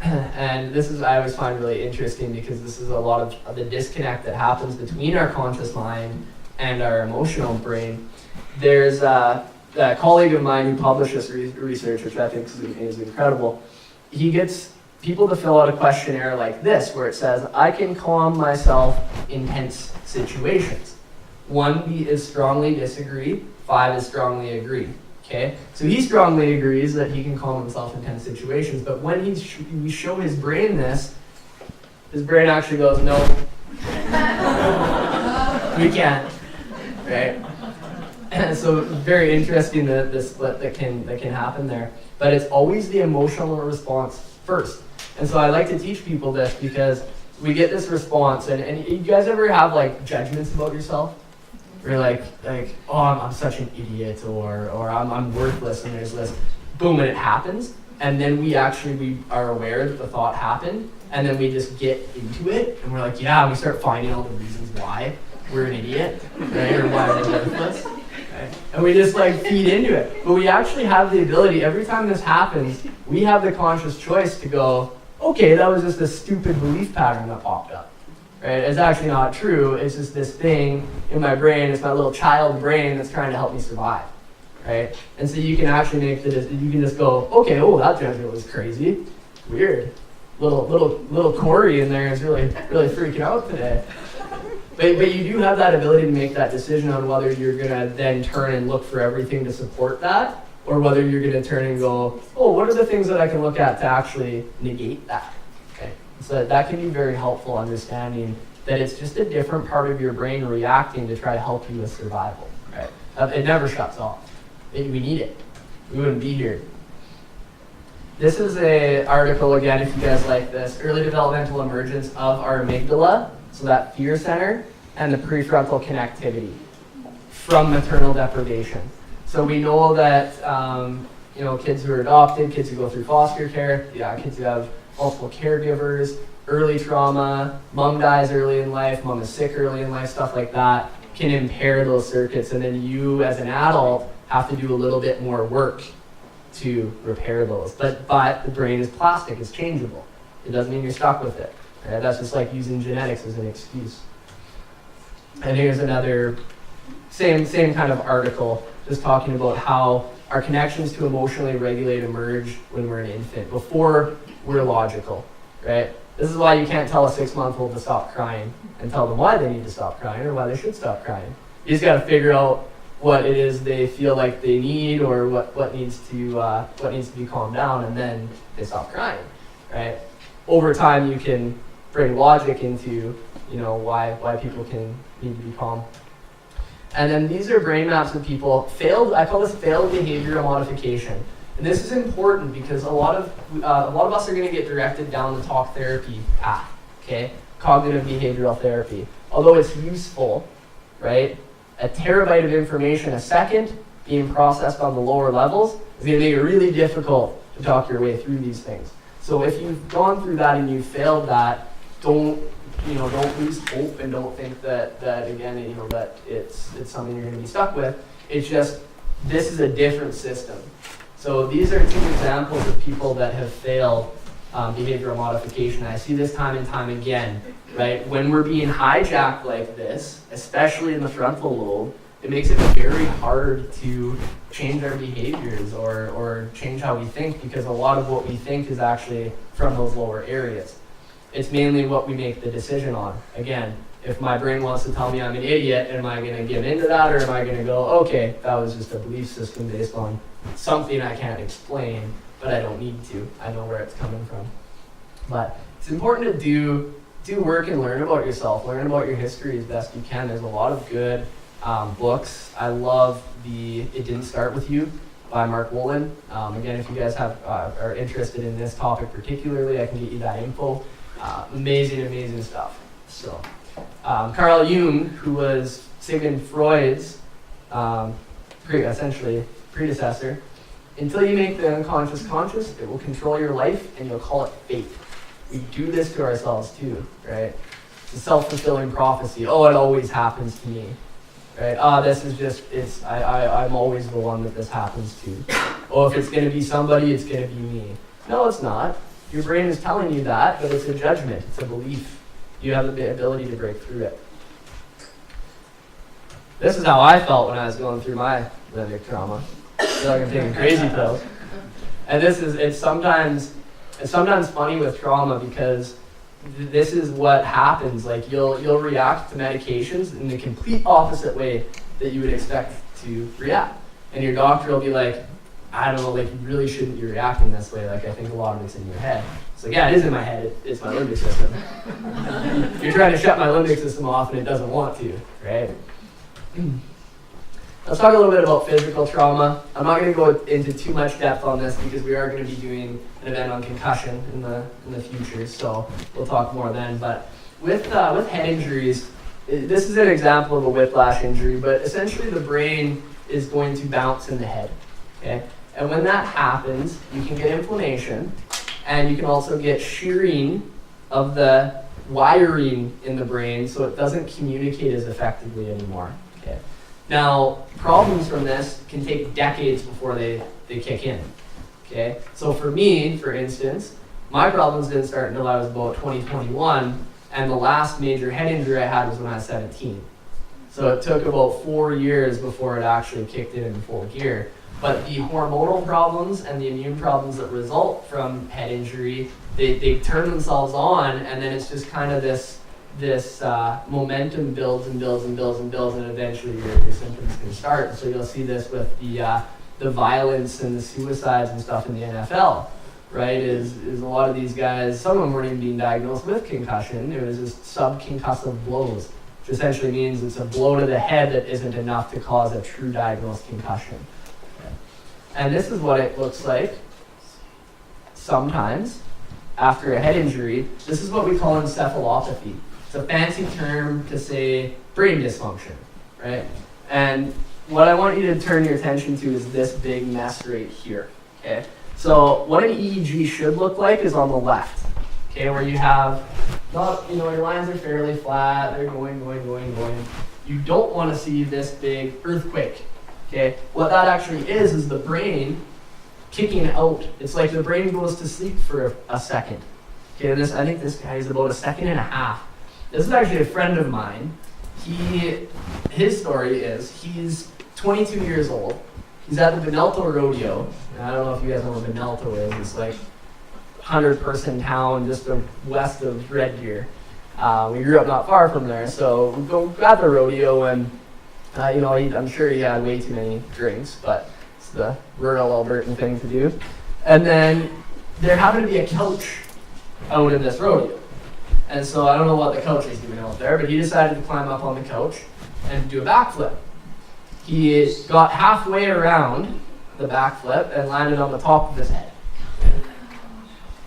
And this is, I always find really interesting, because this is a lot of the disconnect that happens between our conscious mind and our emotional brain. There's a colleague of mine who published this research, which I think is incredible. He gets people to fill out a questionnaire like this, where it says, I can calm myself in tense situations. 1 is strongly disagree, 5 is strongly agree. Okay, so he strongly agrees that he can calm himself in tense situations, but when we show his brain this, his brain actually goes, no, we can't, right? And so very interesting the split that can happen there. But it's always the emotional response first. And so I like to teach people this because we get this response, and you guys ever have like judgments about yourself? Where you're like, oh, I'm such an idiot, or I'm worthless, and there's this, boom, and it happens. And then we are aware that the thought happened, and then we just get into it, and we're like, yeah, and we start finding all the reasons why we're an idiot, right, or why we're worthless. Right? And we just like feed into it. But we actually have the ability, every time this happens, we have the conscious choice to go, okay, that was just a stupid belief pattern that popped up. Right? It's actually not true. It's just this thing in my brain. It's my little child brain that's trying to help me survive. Right? And so you can actually you can just go, okay, oh, that judgment was crazy. Weird. Little Corey in there is really freaking out today. But you do have that ability to make that decision on whether you're going to then turn and look for everything to support that, or whether you're going to turn and go, oh, what are the things that I can look at to actually negate that? Okay. So that can be very helpful, understanding that it's just a different part of your brain reacting to try to help you with survival. Right? It never shuts off. We need it. We wouldn't be here. This is an article, again, if you guys like this, early developmental emergence of our amygdala, so that fear center, and the prefrontal connectivity from maternal deprivation. So we know that kids who are adopted, kids who go through foster care, kids who have multiple caregivers, early trauma, mom dies early in life, mom is sick early in life, stuff like that can impair those circuits, and then you as an adult have to do a little bit more work to repair those. But the brain is plastic, it's changeable. It doesn't mean you're stuck with it. Right? That's just like using genetics as an excuse. And here's another same kind of article, just talking about how our connections to emotionally regulate emerge when we're an infant, before we're logical, right? This is why you can't tell a 6-month-old to stop crying and tell them why they need to stop crying or why they should stop crying. You just got to figure out what it is they feel like they need, or what needs to be calmed down, and then they stop crying, right? Over time, you can bring logic into, why people can need to be calm. And then these are brain maps of people I call this failed behavioral modification. And this is important because a lot of us are going to get directed down the talk therapy path, okay? Cognitive behavioral therapy. Although it's useful, right? A terabyte of information a second being processed on the lower levels is going to make it really difficult to talk your way through these things. So if you've gone through that and you've failed that, don't lose hope, and don't think that again, that it's something you're going to be stuck with. It's just, this is a different system. So these are 2 examples of people that have failed behavioral modification. I see this time and time again, right? When we're being hijacked like this, especially in the frontal lobe, it makes it very hard to change our behaviors or change how we think, because a lot of what we think is actually from those lower areas. It's mainly what we make the decision on. Again, if my brain wants to tell me I'm an idiot, am I going to give into that, or am I going to go, okay, that was just a belief system based on something I can't explain, but I don't need to. I know where it's coming from. But it's important to do work and learn about yourself, learn about your history as best you can. There's a lot of good books. I love It Didn't Start With You by Mark Wolin. Again, if you guys are interested in this topic particularly, I can get you that info. Amazing stuff. So, Carl Jung, who was Sigmund Freud's essentially predecessor, until you make the unconscious conscious, it will control your life, and you'll call it fate. We do this to ourselves too, right? It's a self-fulfilling prophecy. Oh, it always happens to me, right? I'm always the one that this happens to. Oh, if it's going to be somebody, it's going to be me. No, it's not. Your brain is telling you that, but it's a judgment. It's a belief. You have the ability to break through it. This is how I felt when I was going through my limbic trauma. I feel like I'm taking crazy pills. And it's sometimes It's sometimes funny with trauma because this is what happens. Like you'll react to medications in the complete opposite way that you would expect to react. And your doctor will be like, I don't know, like you really shouldn't be reacting this way. Like I think a lot of it's in your head. It's like, yeah, it is in my head. It's my limbic system. You're trying to shut my limbic system off and it doesn't want to, right? Let's talk a little bit about physical trauma. I'm not going to go into too much depth on this because we are going to be doing an event on concussion in the future, so we'll talk more then. But with head injuries, this is an example of a whiplash injury, but essentially the brain is going to bounce in the head. Okay? And when that happens, you can get inflammation, and you can also get shearing of the wiring in the brain so it doesn't communicate as effectively anymore. Okay? Now, problems from this can take decades before they kick in. Okay? So for me, for instance, my problems didn't start until I was about 2021, and the last major head injury I had was when I was 17. So it took about 4 years before it actually kicked in full gear. But the hormonal problems and the immune problems that result from head injury, they turn themselves on, and then it's just kind of this momentum builds and builds and builds and builds, and eventually your symptoms can start. So you'll see this with the violence and the suicides and stuff in the NFL, right? Is a lot of these guys, some of them weren't even being diagnosed with concussion. It was just subconcussive blows, which essentially means it's a blow to the head that isn't enough to cause a true diagnosed concussion. And this is what it looks like sometimes after a head injury. This is what we call encephalopathy. It's a fancy term to say brain dysfunction, right? And what I want you to turn your attention to is this big mess right here, okay? So what an EEG should look like is on the left, okay, where you have, your lines are fairly flat, they're going. You don't want to see this big earthquake. Okay, what that actually is the brain kicking out. It's like the brain goes to sleep for a second. Okay, I think this guy is about a second and a half. This is actually a friend of mine. His story is he's 22 years old. He's at the Benelto Rodeo. And I don't know if you guys know what Benelto is. It's like 100-person town just west of Red Deer. We grew up not far from there, so we go at the rodeo and I'm sure he had way too many drinks, but it's the rural Albertan thing to do. And then there happened to be a coach out in this rodeo. And so I don't know what the coach is doing out there, but he decided to climb up on the coach and do a backflip. He got halfway around the backflip and landed on the top of his head.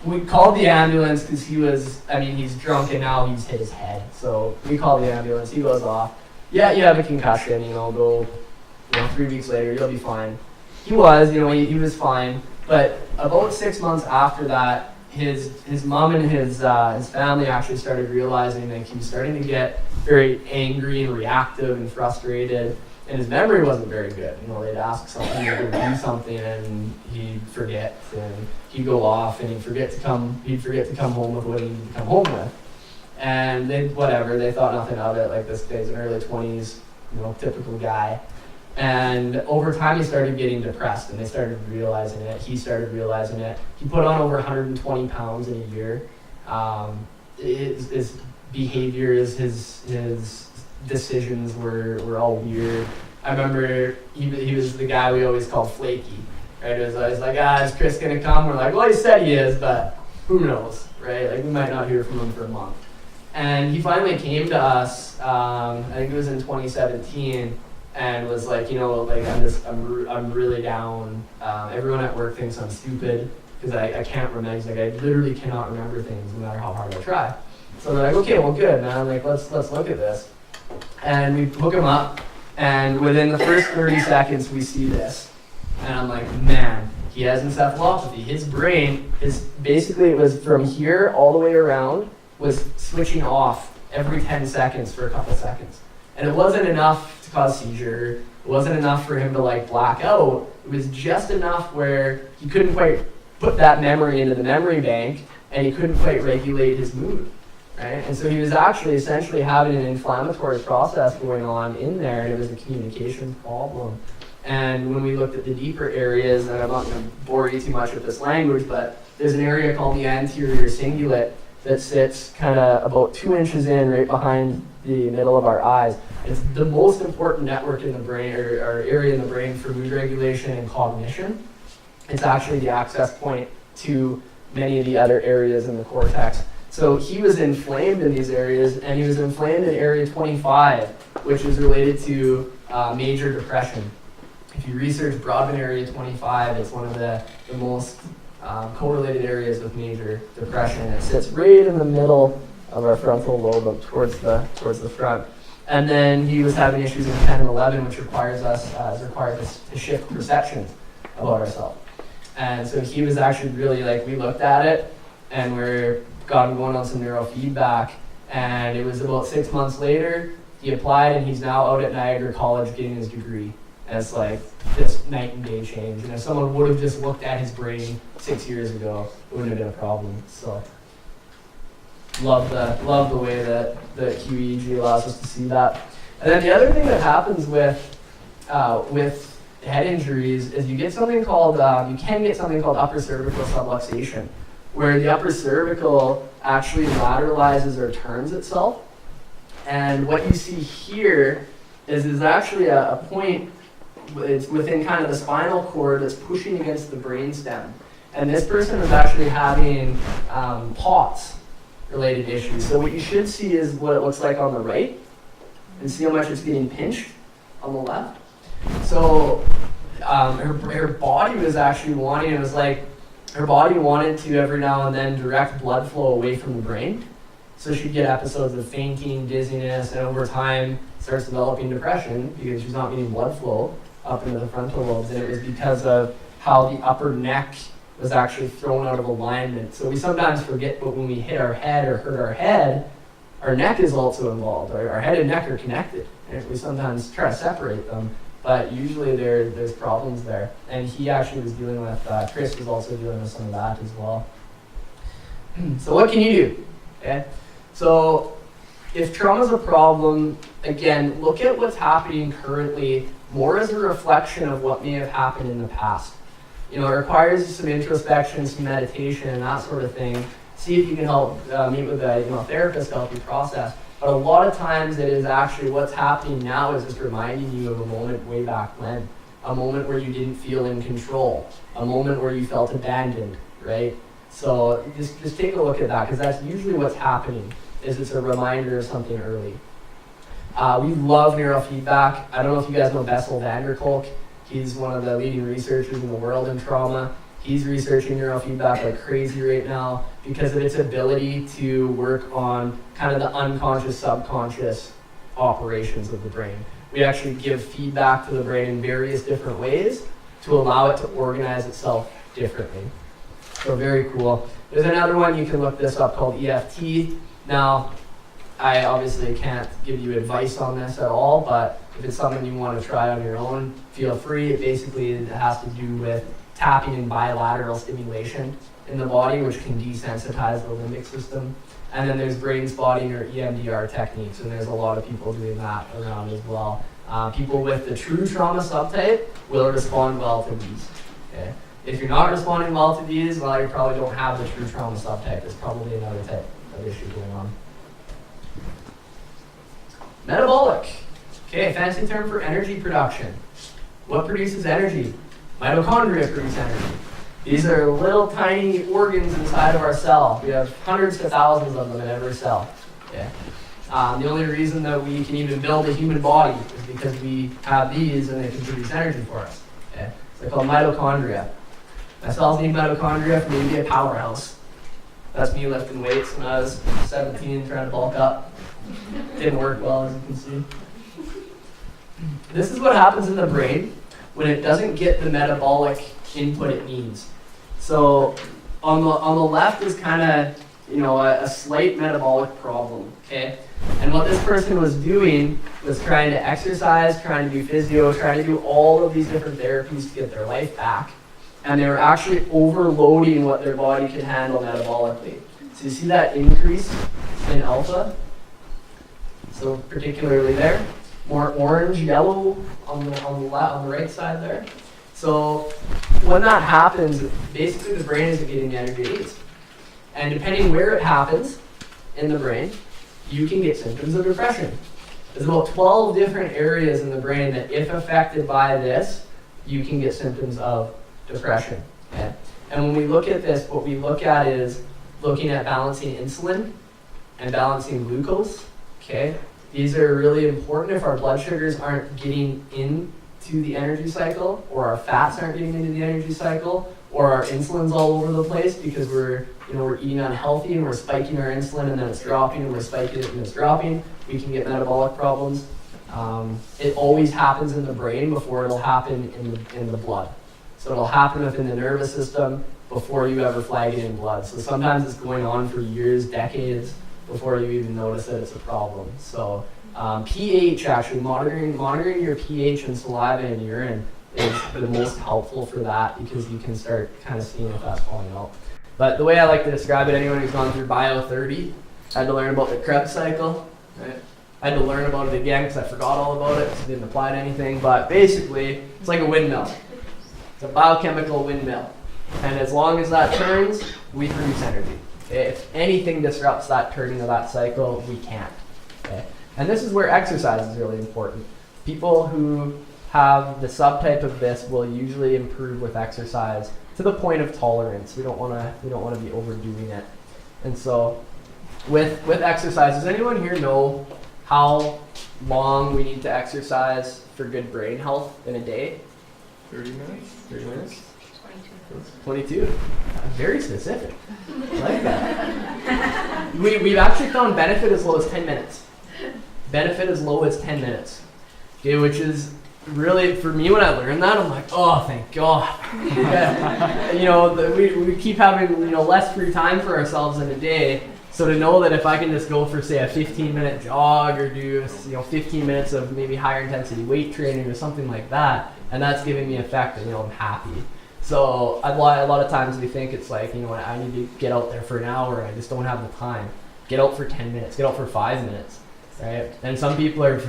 We called the ambulance because he's drunk and now he's hit his head. So we called the ambulance, he goes off. Yeah, you have a concussion, go 3 weeks later, you'll be fine. He was, he was fine. But about 6 months after that, his mom and his family actually started realizing that he was starting to get very angry and reactive and frustrated. And his memory wasn't very good. They'd ask something, he'd do something, and he'd forget, and he'd go off, and he'd forget to come home with what he needed to come home with. And they thought nothing of it, like this guy's in early 20s, typical guy. And over time he started getting depressed, and they started realizing it. He started realizing it. He put on over 120 pounds in a year. His behavior, his decisions were all weird. I remember he was the guy we always called flaky, right? It was always like, is Chris gonna come? We're like, well, he said he is, but who knows, right? Like, we might not hear from him for a month. And he finally came to us, I think it was in 2017, and was like, I'm really down. Everyone at work thinks I'm stupid because I can't remember. He's like, I literally cannot remember things no matter how hard I try. So they're like, okay, well, good, man. Like, let's look at this. And we hook him up, and within the first 30 seconds, we see this. And I'm like, man, he has encephalopathy. His brain it was from here all the way around, was switching off every 10 seconds for a couple seconds. And it wasn't enough to cause seizure. It wasn't enough for him to black out. It was just enough where he couldn't quite put that memory into the memory bank, and he couldn't quite regulate his mood, right? And so he was actually essentially having an inflammatory process going on in there, and it was a communication problem. And when we looked at the deeper areas, and I'm not going to bore you too much with this language, but there's an area called the anterior cingulate that sits kind of about 2 inches in right behind the middle of our eyes. It's the most important network in the brain, or area in the brain for mood regulation and cognition. It's actually the access point to many of the other areas in the cortex. So he was inflamed in these areas, and he was inflamed in area 25, which is related to major depression. If you research Broadbent area 25, it's one of the most correlated areas with major depression. It sits right in the middle of our frontal lobe, up towards the front. And then he was having issues in 10 and 11, which required us to shift perceptions about ourselves. And so he was actually really we looked at it, and we're going on some neurofeedback. And it was about 6 months later, he applied, and he's now out at Niagara College getting his degree. And it's this night and day change. And if someone would have just looked at his brain 6 years ago, it wouldn't have been a problem. So love the way that the QEEG allows us to see that. And then the other thing that happens with head injuries is you can get something called upper cervical subluxation, where the upper cervical actually lateralizes or turns itself. And what you see here is actually a point. It's within kind of the spinal cord that's pushing against the brainstem. And this person is actually having POTS related issues. So what you should see is what it looks like on the right, and see how much it's getting pinched on the left. So her body was actually wanting, her body wanted to every now and then direct blood flow away from the brain. So she'd get episodes of fainting, dizziness, and over time starts developing depression because she's not getting blood flow up into the frontal lobes. And it was because of how the upper neck was actually thrown out of alignment. So we sometimes forget, but when we hit our head or hurt our head, our neck is also involved. Our head and neck are connected. And we sometimes try to separate them, but usually there's problems there. And he actually was dealing with, Chris was also dealing with some of that as well. So what can you do? Okay. So if trauma is a problem, again, look at what's happening currently more as a reflection of what may have happened in the past. It requires some introspection, some meditation, and that sort of thing. See if you can help meet with a therapist to help you process. But a lot of times it is actually what's happening now is just reminding you of a moment way back when. A moment where you didn't feel in control. A moment where you felt abandoned, right? So just take a look at that, because that's usually what's happening, is it's a reminder of something early. We love neurofeedback. I don't know if you guys know Bessel van der Kolk. He's one of the leading researchers in the world in trauma. He's researching neurofeedback like crazy right now because of its ability to work on kind of the unconscious, subconscious operations of the brain. We actually give feedback to the brain in various different ways to allow it to organize itself differently. So very cool. There's another one, you can look this up, called EFT. Now, I obviously can't give you advice on this at all, but if it's something you want to try on your own, feel free. It basically has to do with tapping and bilateral stimulation in the body, which can desensitize the limbic system. And then there's brain spotting or EMDR techniques, and there's a lot of people doing that around as well. People with the true trauma subtype will respond well to these. Okay? If you're not responding well to these, well, you probably don't have the true trauma subtype. There's probably another type of issue going on. Metabolic. Okay, fancy term for energy production. What produces energy? Mitochondria produce energy. These are little tiny organs inside of our cell. We have hundreds to thousands of them in every cell. Okay. The only reason that we can even build a human body is because we have these and they can produce energy for us. Okay. So they're called mitochondria. My cells need mitochondria for me to be a powerhouse. That's me lifting weights when I was 17 trying to bulk up. Didn't work well, as you can see. This is what happens in the brain when it doesn't get the metabolic input it needs. So on the left is kind of a slight metabolic problem, okay? And what this person was doing was trying to exercise, trying to do physio, trying to do all of these different therapies to get their life back. And they were actually overloading what their body could handle metabolically. So you see that increase in alpha? So particularly there. more orange, yellow on the right side there. So when that happens, basically the brain isn't getting the energy it needs. And depending where it happens in the brain, you can get symptoms of depression. There's about 12 different areas in the brain that, if affected by this, you can get symptoms of depression. Okay? And when we look at this, what we look at is looking at balancing insulin and balancing glucose. Okay? These are really important if our blood sugars aren't getting into the energy cycle, or our fats aren't getting into the energy cycle, or our insulin's all over the place because we're eating unhealthy and we're spiking our insulin and then it's dropping and we're spiking it and it's dropping. We can get metabolic problems. It always happens in the brain before it'll happen in the blood. So it'll happen within the nervous system before you ever flag it in blood. So sometimes it's going on for years, decades, before you even notice that it's a problem. So pH, actually, monitoring your pH in saliva and urine is the most helpful for that, because you can start kind of seeing if that's falling out. But the way I like to describe it, anyone who's gone through Bio 30 had to learn about the Krebs cycle. Right? I had to learn about it again because I forgot all about it because it didn't apply to anything. But basically, it's like a windmill. It's a biochemical windmill. And as long as that turns, we produce energy. Okay? If anything disrupts that turning of that cycle, we can't. Okay? And this is where exercise is really important. People who have the subtype of this will usually improve with exercise to the point of tolerance. We don't want to be overdoing it. And so with exercise, does anyone here know how long we need to exercise for good brain health in a day? 30 minutes? 30 minutes? 22. Very specific. I like that. We've actually found benefit as low as 10 minutes. Benefit as low as 10 minutes. Okay, which is really, for me, when I learned that, I'm like, oh, thank God. Yeah. We keep having less free time for ourselves in a day. So to know that if I can just go for, say, a 15-minute jog, or do 15 minutes of maybe higher intensity weight training or something like that, and that's giving me effect, and I'm happy. So a lot of times we think it's like, I need to get out there for an hour, and I just don't have the time. Get out for 10 minutes. Get out for 5 minutes. Right? And some people are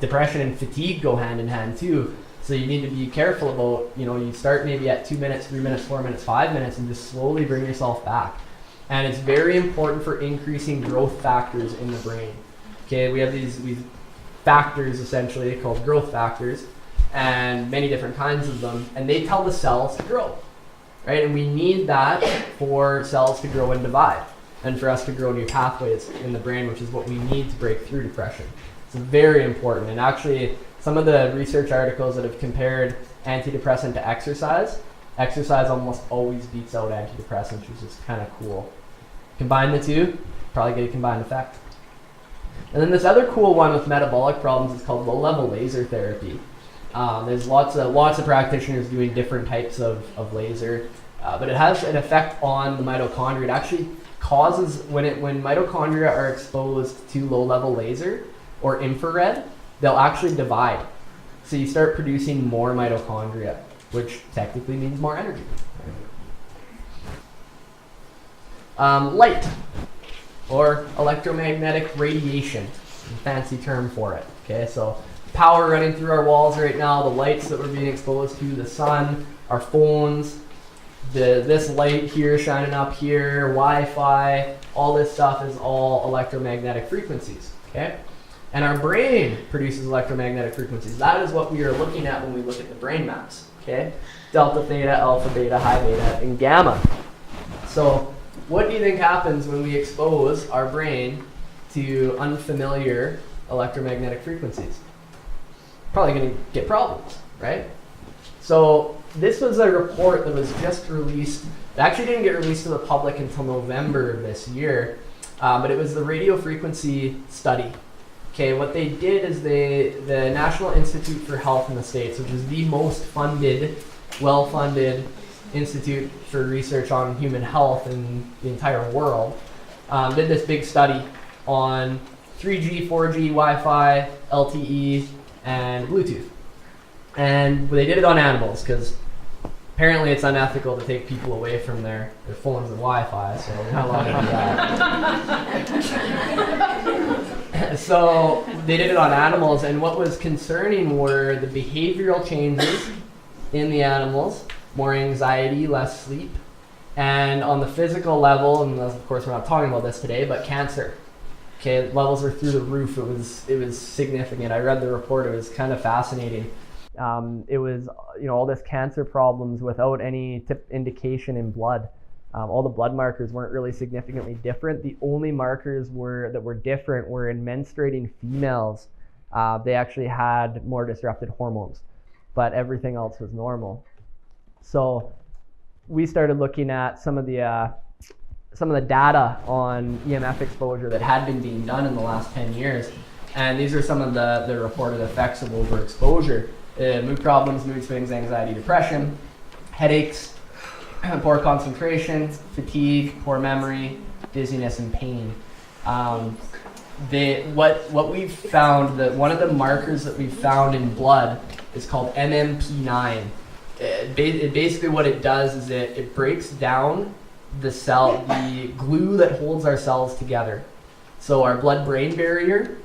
depression and fatigue go hand in hand too. So you need to be careful about, you start maybe at 2 minutes, 3 minutes, 4 minutes, 5 minutes, and just slowly bring yourself back. And it's very important for increasing growth factors in the brain. Okay, we have these factors essentially called growth factors, and many different kinds of them, and they tell the cells to grow, right? And we need that for cells to grow and divide, and for us to grow new pathways in the brain, which is what we need to break through depression. It's very important. And actually, some of the research articles that have compared antidepressant to exercise almost always beats out antidepressants, which is kind of cool. Combine the two, probably get a combined effect. And then this other cool one with metabolic problems is called low-level laser therapy. There's lots of practitioners doing different types of laser, but it has an effect on the mitochondria. It actually causes, when mitochondria are exposed to low-level laser or infrared, they'll actually divide. So you start producing more mitochondria, which technically means more energy. Light, or electromagnetic radiation, fancy term for it. Okay, so power running through our walls right now, the lights that we're being exposed to, the sun, our phones, this light here shining up here, Wi-Fi, all this stuff is all electromagnetic frequencies. Okay, and our brain produces electromagnetic frequencies. That is what we are looking at when we look at the brain maps. Okay, delta, theta, alpha, beta, high beta, and gamma. So what do you think happens when we expose our brain to unfamiliar electromagnetic frequencies? Probably going to get problems, right? So this was a report that was just released. It actually didn't get released to the public until November of this year, but it was the radio frequency study. Okay, what they did is the National Institute for Health in the States, which is the most funded, well-funded institute for research on human health in the entire world, did this big study on 3G, 4G, Wi-Fi, LTE, and Bluetooth. And they did it on animals because apparently it's unethical to take people away from their phones and Wi-Fi, so we're not allowed to do that. So they did it on animals, and what was concerning were the behavioral changes in the animals, more anxiety, less sleep, and on the physical level, and of course we're not talking about this today, but cancer. Okay, levels were through the roof. It was significant. I read the report. It was kind of fascinating. It was all this cancer problems without any indication in blood. All the blood markers weren't really significantly different. The only markers that were different were in menstruating females. They actually had more disrupted hormones, but everything else was normal. So we started looking at some of the data on EMF exposure that had been being done in the last 10 years. And these are some of the reported effects of overexposure. Mood problems, mood swings, anxiety, depression, headaches, poor concentration, fatigue, poor memory, dizziness, and pain. What we've found, that one of the markers that we've found in blood is called MMP9. Basically what it does is it breaks down the glue that holds our cells together. So our blood-brain barrier,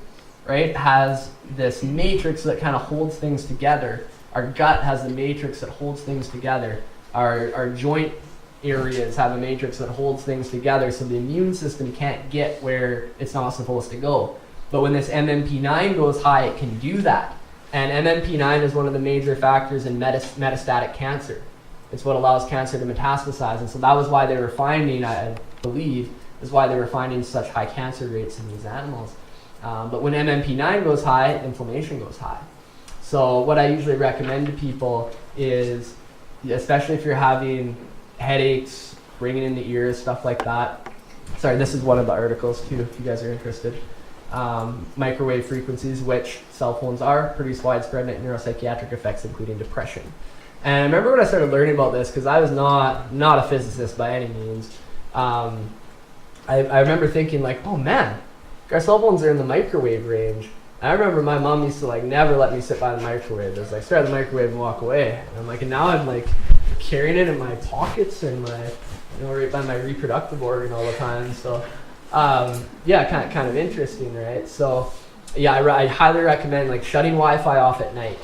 right, has this matrix that kind of holds things together. Our gut has the matrix that holds things together. Our joint areas have a matrix that holds things together, so the immune system can't get where it's not supposed to go. But when this MMP9 goes high, it can do that. And MMP9 is one of the major factors in metastatic cancer. It's what allows cancer to metastasize. And so that was why they were finding, I believe, is why they were finding such high cancer rates in these animals. But when MMP9 goes high, inflammation goes high. So what I usually recommend to people is, especially if you're having headaches, ringing in the ears, stuff like that. Sorry, this is one of the articles too, if you guys are interested. Microwave frequencies, which cell phones are, produce widespread neuropsychiatric effects, including depression. And I remember when I started learning about this, because I was not a physicist by any means, I remember thinking like, oh man, our cell phones are in the microwave range. I remember my mom used to never let me sit by the microwave. It was start at the microwave and walk away. And I'm and now I'm carrying it in my pockets and right by my reproductive organ all the time. So kind of interesting, right? So yeah, I highly recommend shutting Wi-Fi off at night.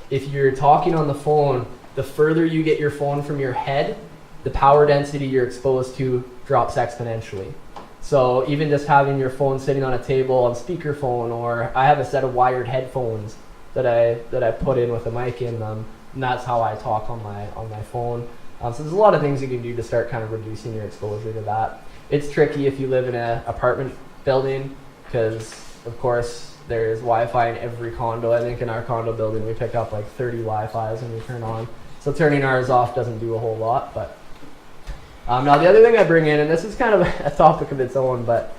If you're talking on the phone, the further you get your phone from your head, the power density you're exposed to drops exponentially. So even just having your phone sitting on a table on speakerphone, or I have a set of wired headphones that I put in with a mic in them, and that's how I talk on my phone. So there's a lot of things you can do to start kind of reducing your exposure to that. It's tricky if you live in an apartment building, because of course there's Wi-Fi in every condo. I think in our condo building we pick up 30 Wi-Fis when we turn on. So turning ours off doesn't do a whole lot, but now the other thing I bring in, and this is kind of a topic of its own, but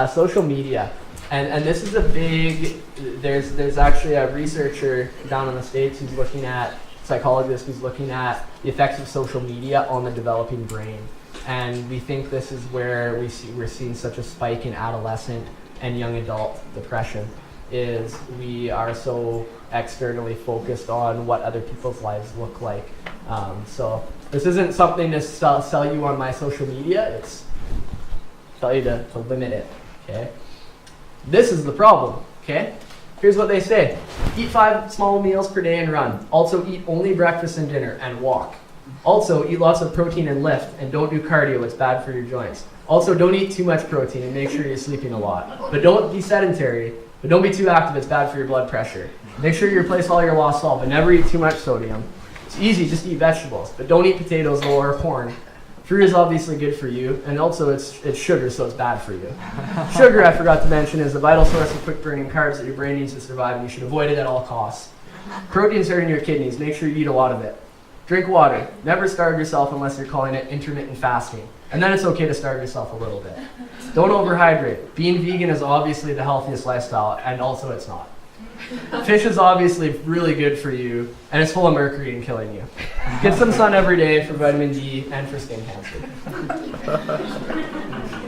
social media. And this is a big, there's actually a researcher down in the States who's looking at, psychologist who's looking at the effects of social media on the developing brain. And we think this is where we're seeing such a spike in adolescent and young adult depression, is we are so externally focused on what other people's lives look like. So this isn't something to sell you on my social media, it's tell you to limit it, okay? This is the problem, okay? Here's what they say. Eat 5 small meals per day and run. Also eat only breakfast and dinner and walk. Also eat lots of protein and lift, and don't do cardio, it's bad for your joints. Also don't eat too much protein and make sure you're sleeping a lot. But don't be sedentary, but don't be too active, it's bad for your blood pressure. Make sure you replace all your lost salt, but never eat too much sodium. It's easy, just eat vegetables, but don't eat potatoes or corn. Fruit is obviously good for you, and also it's sugar, so it's bad for you. Sugar, I forgot to mention, is a vital source of quick-burning carbs that your brain needs to survive, and you should avoid it at all costs. Protein's hurting your kidneys. Make sure you eat a lot of it. Drink water. Never starve yourself unless you're calling it intermittent fasting. And then it's okay to starve yourself a little bit. Don't overhydrate. Being vegan is obviously the healthiest lifestyle, and also it's not. Fish is obviously really good for you, and it's full of mercury and killing you. Get some sun every day for vitamin D and for skin cancer.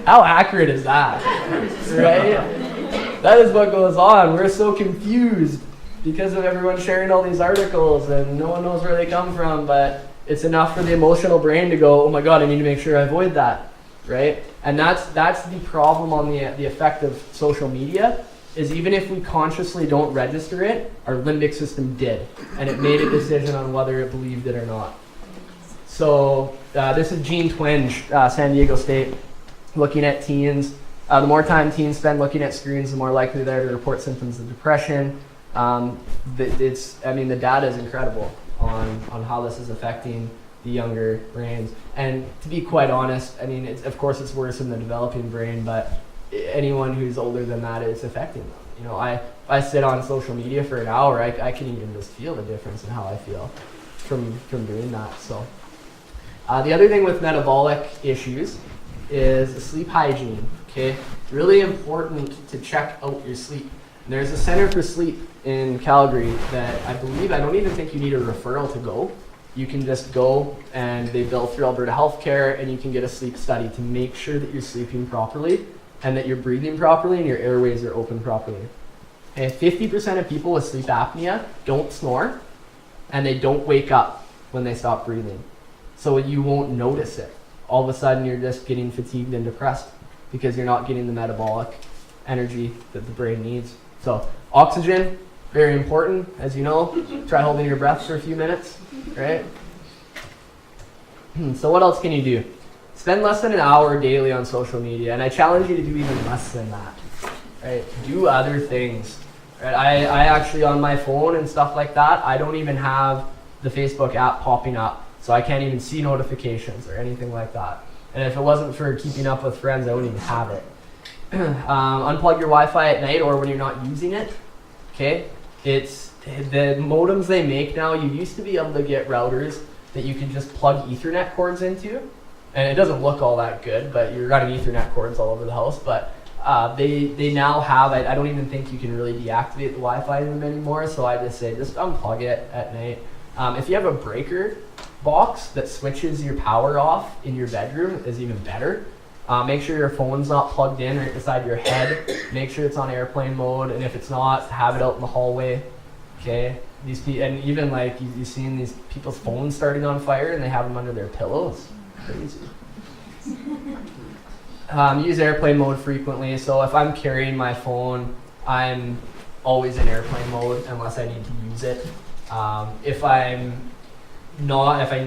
How accurate is that? Right? That is what goes on. We're so confused because of everyone sharing all these articles, and no one knows where they come from, but it's enough for the emotional brain to go, oh my God, I need to make sure I avoid that, right? And that's the problem on the effect of social media, is even if we consciously don't register it, our limbic system did, and it made a decision on whether it believed it or not. So this is Gene Twenge, San Diego State, looking at teens. The more time teens spend looking at screens, the more likely they are to report symptoms of depression. The data is incredible on how this is affecting the younger brains. And to be quite honest, I mean, of course it's worse in the developing brain, but anyone who's older than that, it's affecting them. You know, I sit on social media for an hour, I can even just feel the difference in how I feel from doing that. So the other thing with metabolic issues is sleep hygiene. Okay, really important to check out your sleep. And there's a Center for Sleep in Calgary that I don't even think you need a referral to go. You can just go, and they bill through Alberta Healthcare, and you can get a sleep study to make sure that you're sleeping properly and that you're breathing properly and your airways are open properly. And 50% of people with sleep apnea don't snore, and they don't wake up when they stop breathing. So you won't notice it. All of a sudden, you're just getting fatigued and depressed because you're not getting the metabolic energy that the brain needs. So oxygen, very important, as you know. Try holding your breath for a few minutes, right? So what else can you do? Spend less than an hour daily on social media, and I challenge you to do even less than that, right? Do other things, right? I actually, on my phone and stuff like that, I don't even have the Facebook app popping up, so I can't even see notifications or anything like that. And if it wasn't for keeping up with friends, I wouldn't even have it. Unplug your Wi-Fi at night or when you're not using it, okay? It's the modems they make now. You used to be able to get routers that you can just plug Ethernet cords into, and it doesn't look all that good, but you're running Ethernet cords all over the house. But they now have, I don't even think you can really deactivate the Wi-Fi in them anymore, so I just say just unplug it at night. If you have a breaker box that switches your power off in your bedroom, is even better. Make sure your phone's not plugged in right beside your head. Make sure it's on airplane mode, and if it's not, have it out in the hallway. Okay, and even like you've seen these people's phones starting on fire, and they have them under their pillows. Crazy. Use airplane mode frequently. So if I'm carrying my phone, I'm always in airplane mode unless I need to use it. If I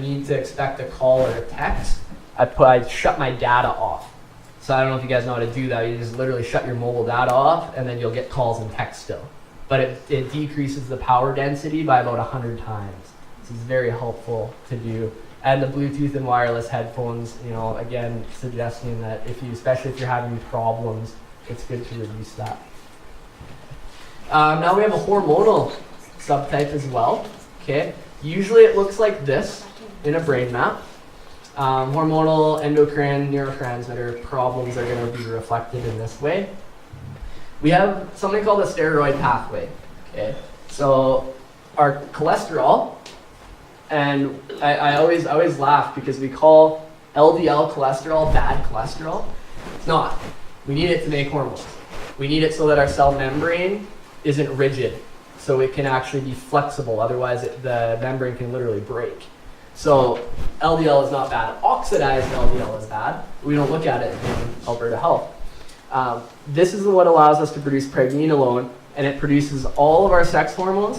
need to expect a call or a text, I shut my data off. So I don't know if you guys know how to do that. You just literally shut your mobile data off, and then you'll get calls and text still. But it decreases the power density by about 100 times. This is very helpful to do. And the Bluetooth and wireless headphones, you know, again, suggesting that especially if you're having problems, it's good to reduce that. Now we have a hormonal subtype as well. Okay. Usually it looks like this in a brain map. Hormonal, endocrine, neurotransmitter problems are going to be reflected in this way. We have something called a steroid pathway. Okay, so our cholesterol, and I always laugh because we call LDL cholesterol bad cholesterol. It's not. We need it to make hormones. We need it so that our cell membrane isn't rigid, so it can actually be flexible. Otherwise, the membrane can literally break. So LDL is not bad. Oxidized LDL is bad. We don't look at it in Alberta Health. This is what allows us to produce pregnenolone, and it produces all of our sex hormones: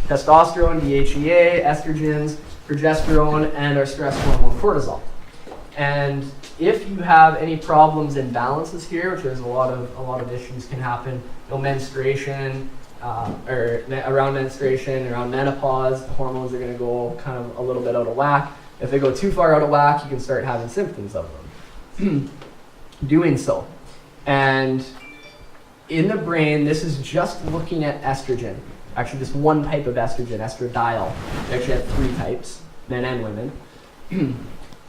testosterone, DHEA, estrogens, progesterone, and our stress hormone cortisol. And if you have any problems and imbalances here, which there's a lot of issues can happen, menstruation, around menstruation, around menopause, the hormones are going to go kind of a little bit out of whack. If they go too far out of whack, you can start having symptoms of them. Doing so. And in the brain, this is just looking at estrogen. Actually, just one type of estrogen, estradiol. We actually have 3 types, men and women.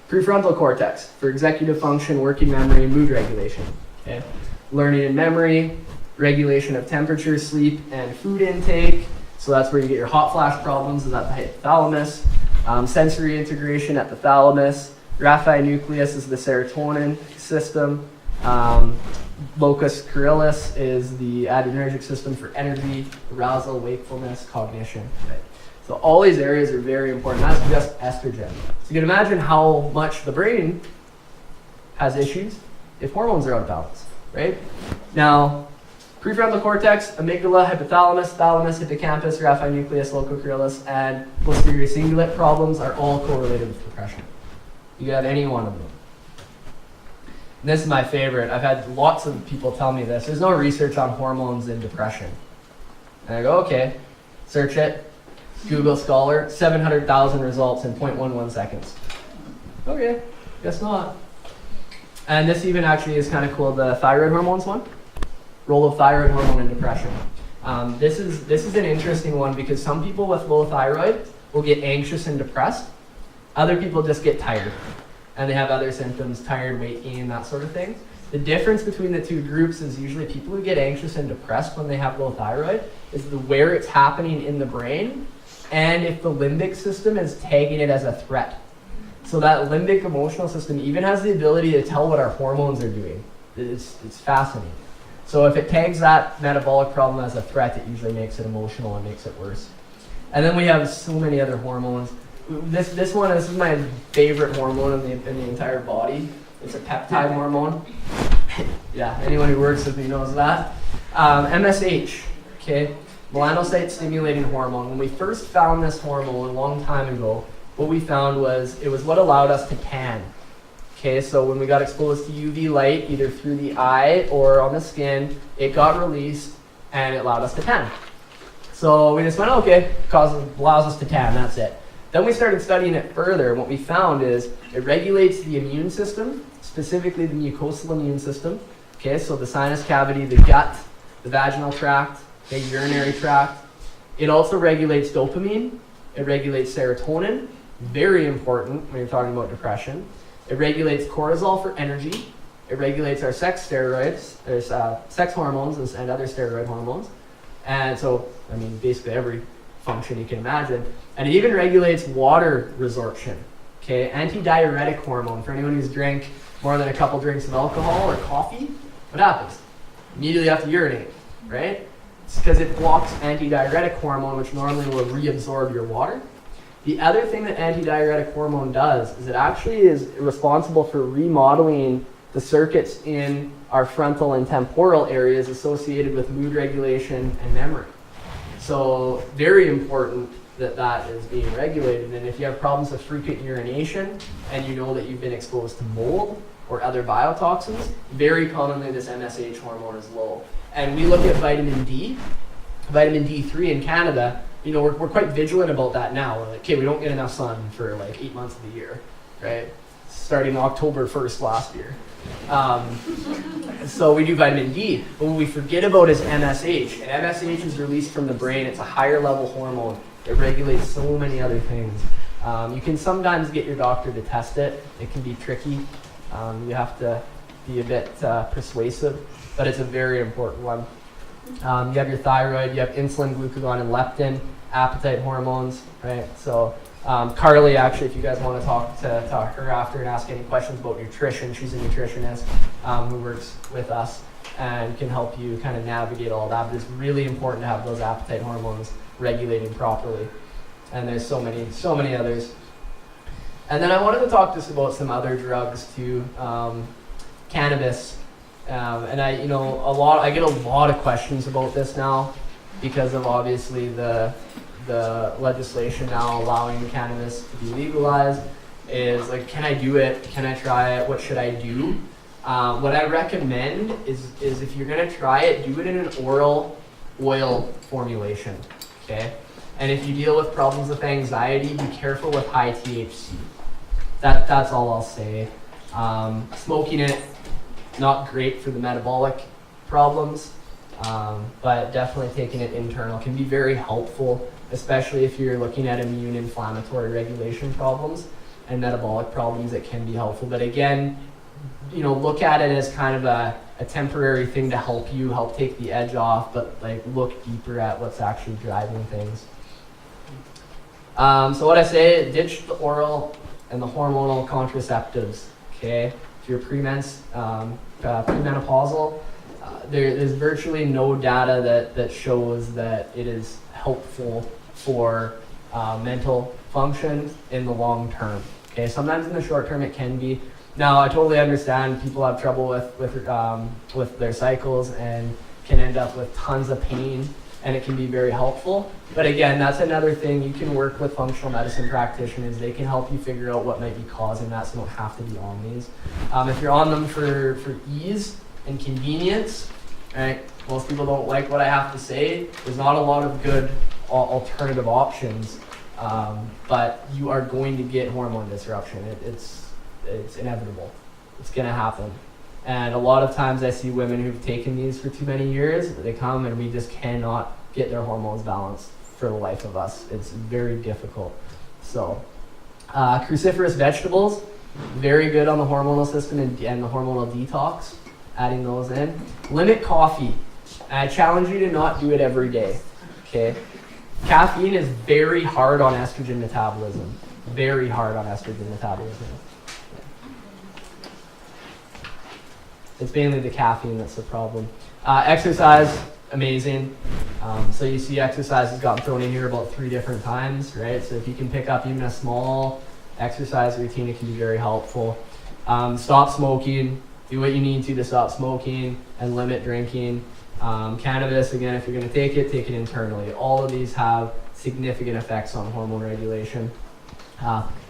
Prefrontal cortex, for executive function, working memory, mood regulation. Okay. Learning and memory, regulation of temperature, sleep, and food intake. So that's where you get your hot flash problems, is at the hypothalamus. Sensory integration at the thalamus. Raphe nucleus is the serotonin system. Locus coeruleus is the adrenergic system for energy, arousal, wakefulness, cognition. Right? So all these areas are very important. That's just estrogen. So you can imagine how much the brain has issues if hormones are out of balance, right? Now, Prefrontal cortex, amygdala, hypothalamus, thalamus, hippocampus, raphe nucleus, lococruris, and posterior cingulate problems are all correlated with depression. You could have any one of them. And this is my favorite. I've had lots of people tell me this. There's no research on hormones in depression. And I go, okay, search it. Google Scholar, 700,000 results in 0.11 seconds. Okay, guess not. And this even actually is kind of cool, the thyroid hormones one. Role of thyroid hormone in depression. This is an interesting one because some people with low thyroid will get anxious and depressed. Other people just get tired. And they have other symptoms, tired, weight gain, that sort of thing. The difference between the two groups is usually people who get anxious and depressed when they have low thyroid is where it's happening in the brain and if the limbic system is tagging it as a threat. So that limbic emotional system even has the ability to tell what our hormones are doing. It's fascinating. So if it tags that metabolic problem as a threat, it usually makes it emotional and makes it worse. And then we have so many other hormones. This is my favorite hormone in the entire body. It's a peptide hormone. Yeah, anyone who works with me knows that. MSH, okay, melanocyte stimulating hormone. When we first found this hormone a long time ago, what we found was it was what allowed us to tan. Okay, so when we got exposed to UV light, either through the eye or on the skin, it got released and it allowed us to tan. So we just went, okay, allows us to tan, that's it. Then we started studying it further, and what we found is it regulates the immune system, specifically the mucosal immune system. Okay, so the sinus cavity, the gut, the vaginal tract, the urinary tract. It also regulates dopamine. It regulates serotonin, very important when you're talking about depression. It regulates cortisol for energy. It regulates our sex steroids, there's sex hormones and other steroid hormones. And so, I mean, basically every function you can imagine. And it even regulates water resorption. Okay, antidiuretic hormone. For anyone who's drank more than a couple drinks of alcohol or coffee, what happens? Immediately have to urinate, right? It's because it blocks antidiuretic hormone, which normally will reabsorb your water. The other thing that antidiuretic hormone does is it actually is responsible for remodeling the circuits in our frontal and temporal areas associated with mood regulation and memory. So very important that is being regulated. And if you have problems with frequent urination and you know that you've been exposed to mold or other biotoxins, very commonly this MSH hormone is low. And we look at vitamin D, vitamin D3 in Canada. You know, we're quite vigilant about that now. We're like, okay, we don't get enough sun for like 8 months of the year, right? Starting October 1st last year. So we do vitamin D, but what we forget about is MSH. And MSH is released from the brain. It's a higher level hormone. It regulates so many other things. You can sometimes get your doctor to test it. It can be tricky. You have to be a bit persuasive, but it's a very important one. You have your thyroid, you have insulin, glucagon, and leptin, appetite hormones, right? So Carly, actually, if you guys want to talk to her after and ask any questions about nutrition, she's a nutritionist who works with us and can help you kind of navigate all that. But it's really important to have those appetite hormones regulating properly. And there's so many others. And then I wanted to talk just about some other drugs too. Cannabis. And I get a lot of questions about this now because of obviously the legislation now allowing cannabis to be legalized. Is like, can I do it? Can I try it? What should I do? What I recommend is if you're gonna try it, do it in an oral oil formulation, okay? And if you deal with problems with anxiety, be careful with high THC. That's all I'll say. Smoking it, not great for the metabolic problems, but definitely taking it internal can be very helpful, especially if you're looking at immune inflammatory regulation problems and metabolic problems. It can be helpful, but again, look at it as kind of a temporary thing to help take the edge off, but like look deeper at what's actually driving things. So what I say, ditch the oral and the hormonal contraceptives, okay? If you're premenopausal, there's virtually no data that shows that it is helpful for mental function in the long term. Okay, sometimes in the short term it can be. Now I totally understand people have trouble with their cycles, and can end up with tons of pain, and it can be very helpful. But again, that's another thing. You can work with functional medicine practitioners. They can help you figure out what might be causing that, so you don't have to be on these. If you're on them for ease and convenience, right, most people don't like what I have to say. There's not a lot of good alternative options, but you are going to get hormone disruption. It's inevitable. It's going to happen. And a lot of times I see women who've taken these for too many years, they come and we just cannot get their hormones balanced for the life of us. It's very difficult. So, cruciferous vegetables, very good on the hormonal system and the hormonal detox, adding those in. Limit coffee. I challenge you to not do it every day, okay? Caffeine is very hard on estrogen metabolism. Very hard on estrogen metabolism. It's mainly the caffeine that's the problem. Exercise, amazing. So you see exercise has gotten thrown in here about 3 different times, right? So if you can pick up even a small exercise routine, it can be very helpful. Stop smoking. Do what you need to stop smoking and limit drinking. Cannabis, again, if you're going to take it internally. All of these have significant effects on hormone regulation.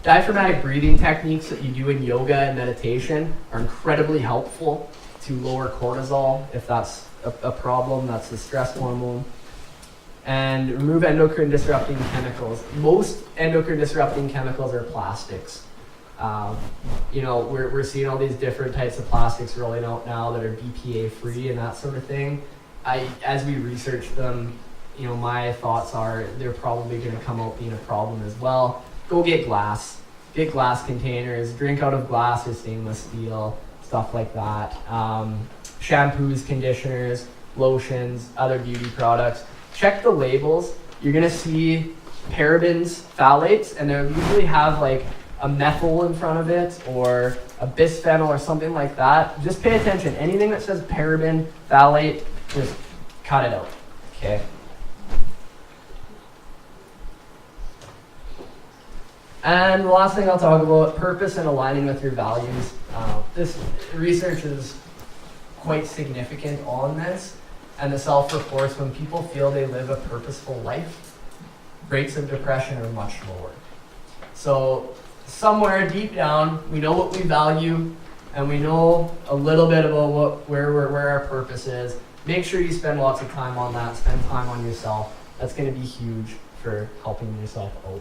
Diaphragmatic breathing techniques that you do in yoga and meditation are incredibly helpful to lower cortisol if that's a problem. That's the stress hormone. And remove endocrine disrupting chemicals. Most endocrine disrupting chemicals are plastics. We're seeing all these different types of plastics rolling out now that are BPA free and that sort of thing. As we research them, my thoughts are they're probably going to come out being a problem as well. Go get glass. Get glass containers. Drink out of glass or stainless steel, stuff like that. Shampoos, conditioners, lotions, other beauty products. Check the labels. You're going to see parabens, phthalates, and they usually have like a methyl in front of it or a bisphenol or something like that. Just pay attention. Anything that says paraben, phthalate, just cut it out, okay? And the last thing I'll talk about, purpose and aligning with your values. This research is quite significant on this, and the self-reports, when people feel they live a purposeful life, rates of depression are much lower. So somewhere deep down, we know what we value, and we know a little bit about where our purpose is. Make sure you spend lots of time on that. Spend time on yourself. That's going to be huge for helping yourself out.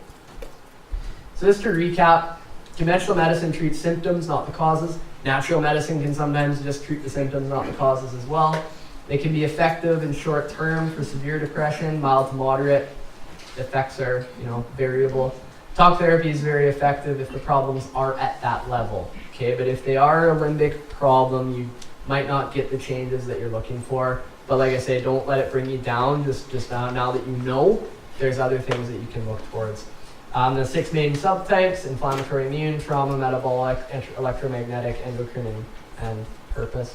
So just to recap, conventional medicine treats symptoms, not the causes. Natural medicine can sometimes just treat the symptoms, not the causes as well. They can be effective in short term for severe depression, mild to moderate. The effects are, variable. Talk therapy is very effective if the problems are at that level, okay? But if they are a limbic problem, you might not get the changes that you're looking for. But like I say, don't let it bring you down. Just now that you know, there's other things that you can look towards. The 6 main subtypes: inflammatory, immune, trauma, metabolic, electromagnetic, endocrine, and purpose.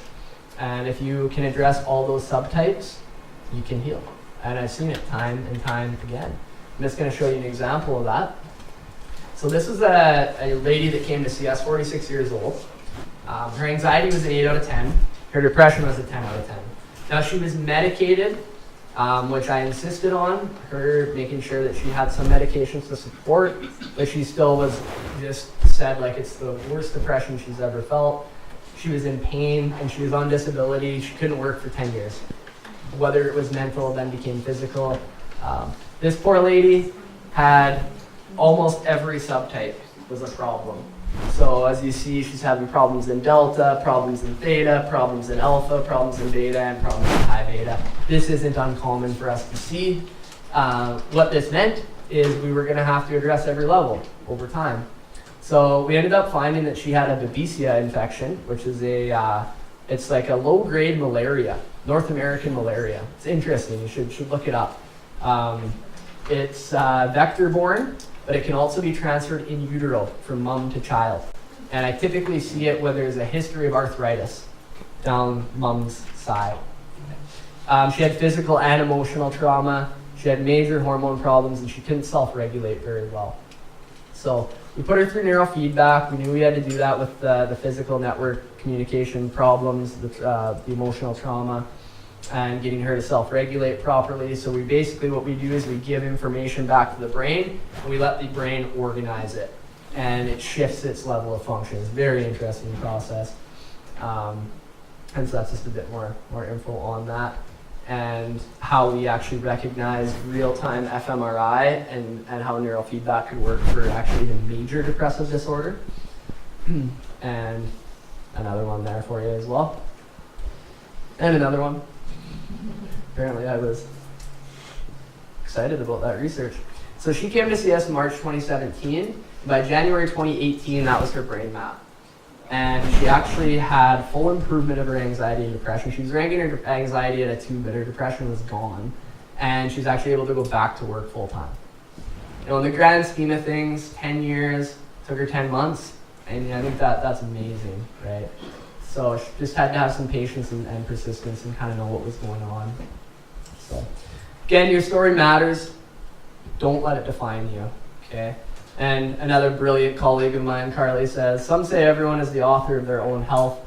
And if you can address all those subtypes, you can heal. And I've seen it time and time again. I'm just going to show you an example of that. So this is a lady that came to see us, 46 years old. Her anxiety was an 8 out of 10. Her depression was a 10 out of 10. Now she was medicated, which I insisted on her making sure that she had some medications to support, but she still was just said like it's the worst depression she's ever felt. She was in pain and she was on disability. She couldn't work for 10 years. Whether it was mental, then became physical. This poor lady had almost every subtype was a problem. So as you see, she's having problems in delta, problems in theta, problems in alpha, problems in beta, and problems in high beta. This isn't uncommon for us to see. What this meant is we were going to have to address every level over time. So we ended up finding that she had a Babesia infection, which is it's like a low-grade malaria, North American malaria. It's interesting. You should look it up. It's vector-borne, but it can also be transferred in utero from mom to child. And I typically see it where there's a history of arthritis down mom's side. She had physical and emotional trauma. She had major hormone problems, and she couldn't self-regulate very well. So we put her through neurofeedback. We knew we had to do that with the physical network communication problems, the emotional trauma. and getting her to self-regulate properly. So what we do is we give information back to the brain, and we let the brain organize it, and it shifts its level of function. It's a very interesting process. And so that's just a bit more info on that, and how we actually recognize real-time fMRI and how neural feedback could work for actually even major depressive disorder. And another one there for you as well. And another one. Apparently I was excited about that research. So she came to see us March 2017. By January 2018, that was her brain map. And she actually had full improvement of her anxiety and depression. She was ranking her anxiety at a 2, but her depression was gone. And she's actually able to go back to work full time. You know, in the grand scheme of things, 10 years, took her 10 months. And I think that's amazing, right? So she just had to have some patience and persistence and kind of know what was going on. So again, your story matters. Don't let it define you, okay? And another brilliant colleague of mine, Carly, says, some say everyone is the author of their own health,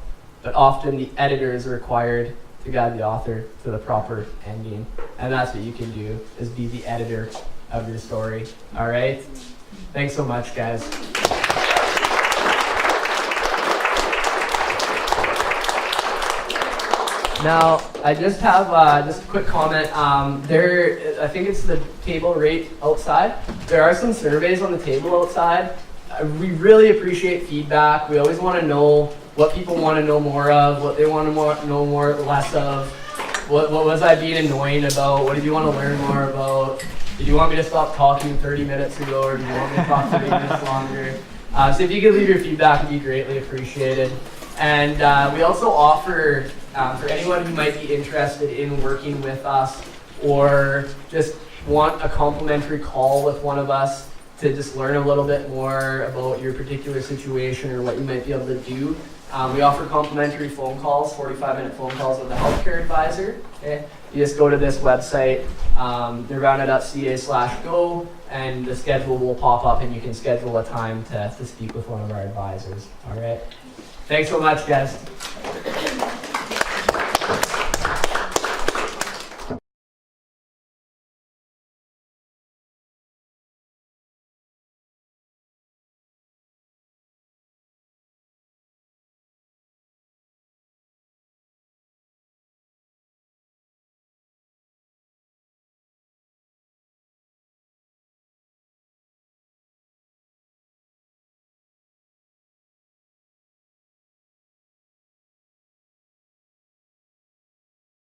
but often the editor is required to guide the author to the proper ending. And that's what you can do, is be the editor of your story. All right? Thanks so much, guys. Now, I just have just a quick comment. I think it's the table right outside. There are some surveys on the table outside. We really appreciate feedback. We always want to know what people want to know more of, what they want to know more less of. What was I being annoying about? What did you want to learn more about? Did you want me to stop talking 30 minutes ago, or do you want me to talk 30 minutes longer? So if you could leave your feedback, it'd be greatly appreciated. And we also offer, for anyone who might be interested in working with us or just want a complimentary call with one of us to just learn a little bit more about your particular situation or what you might be able to do, we offer complimentary phone calls, 45-minute phone calls with a healthcare advisor. Okay? You just go to this website, neurvana.ca/go, and the schedule will pop up and you can schedule a time to speak with one of our advisors. All right? Thanks so much, guys.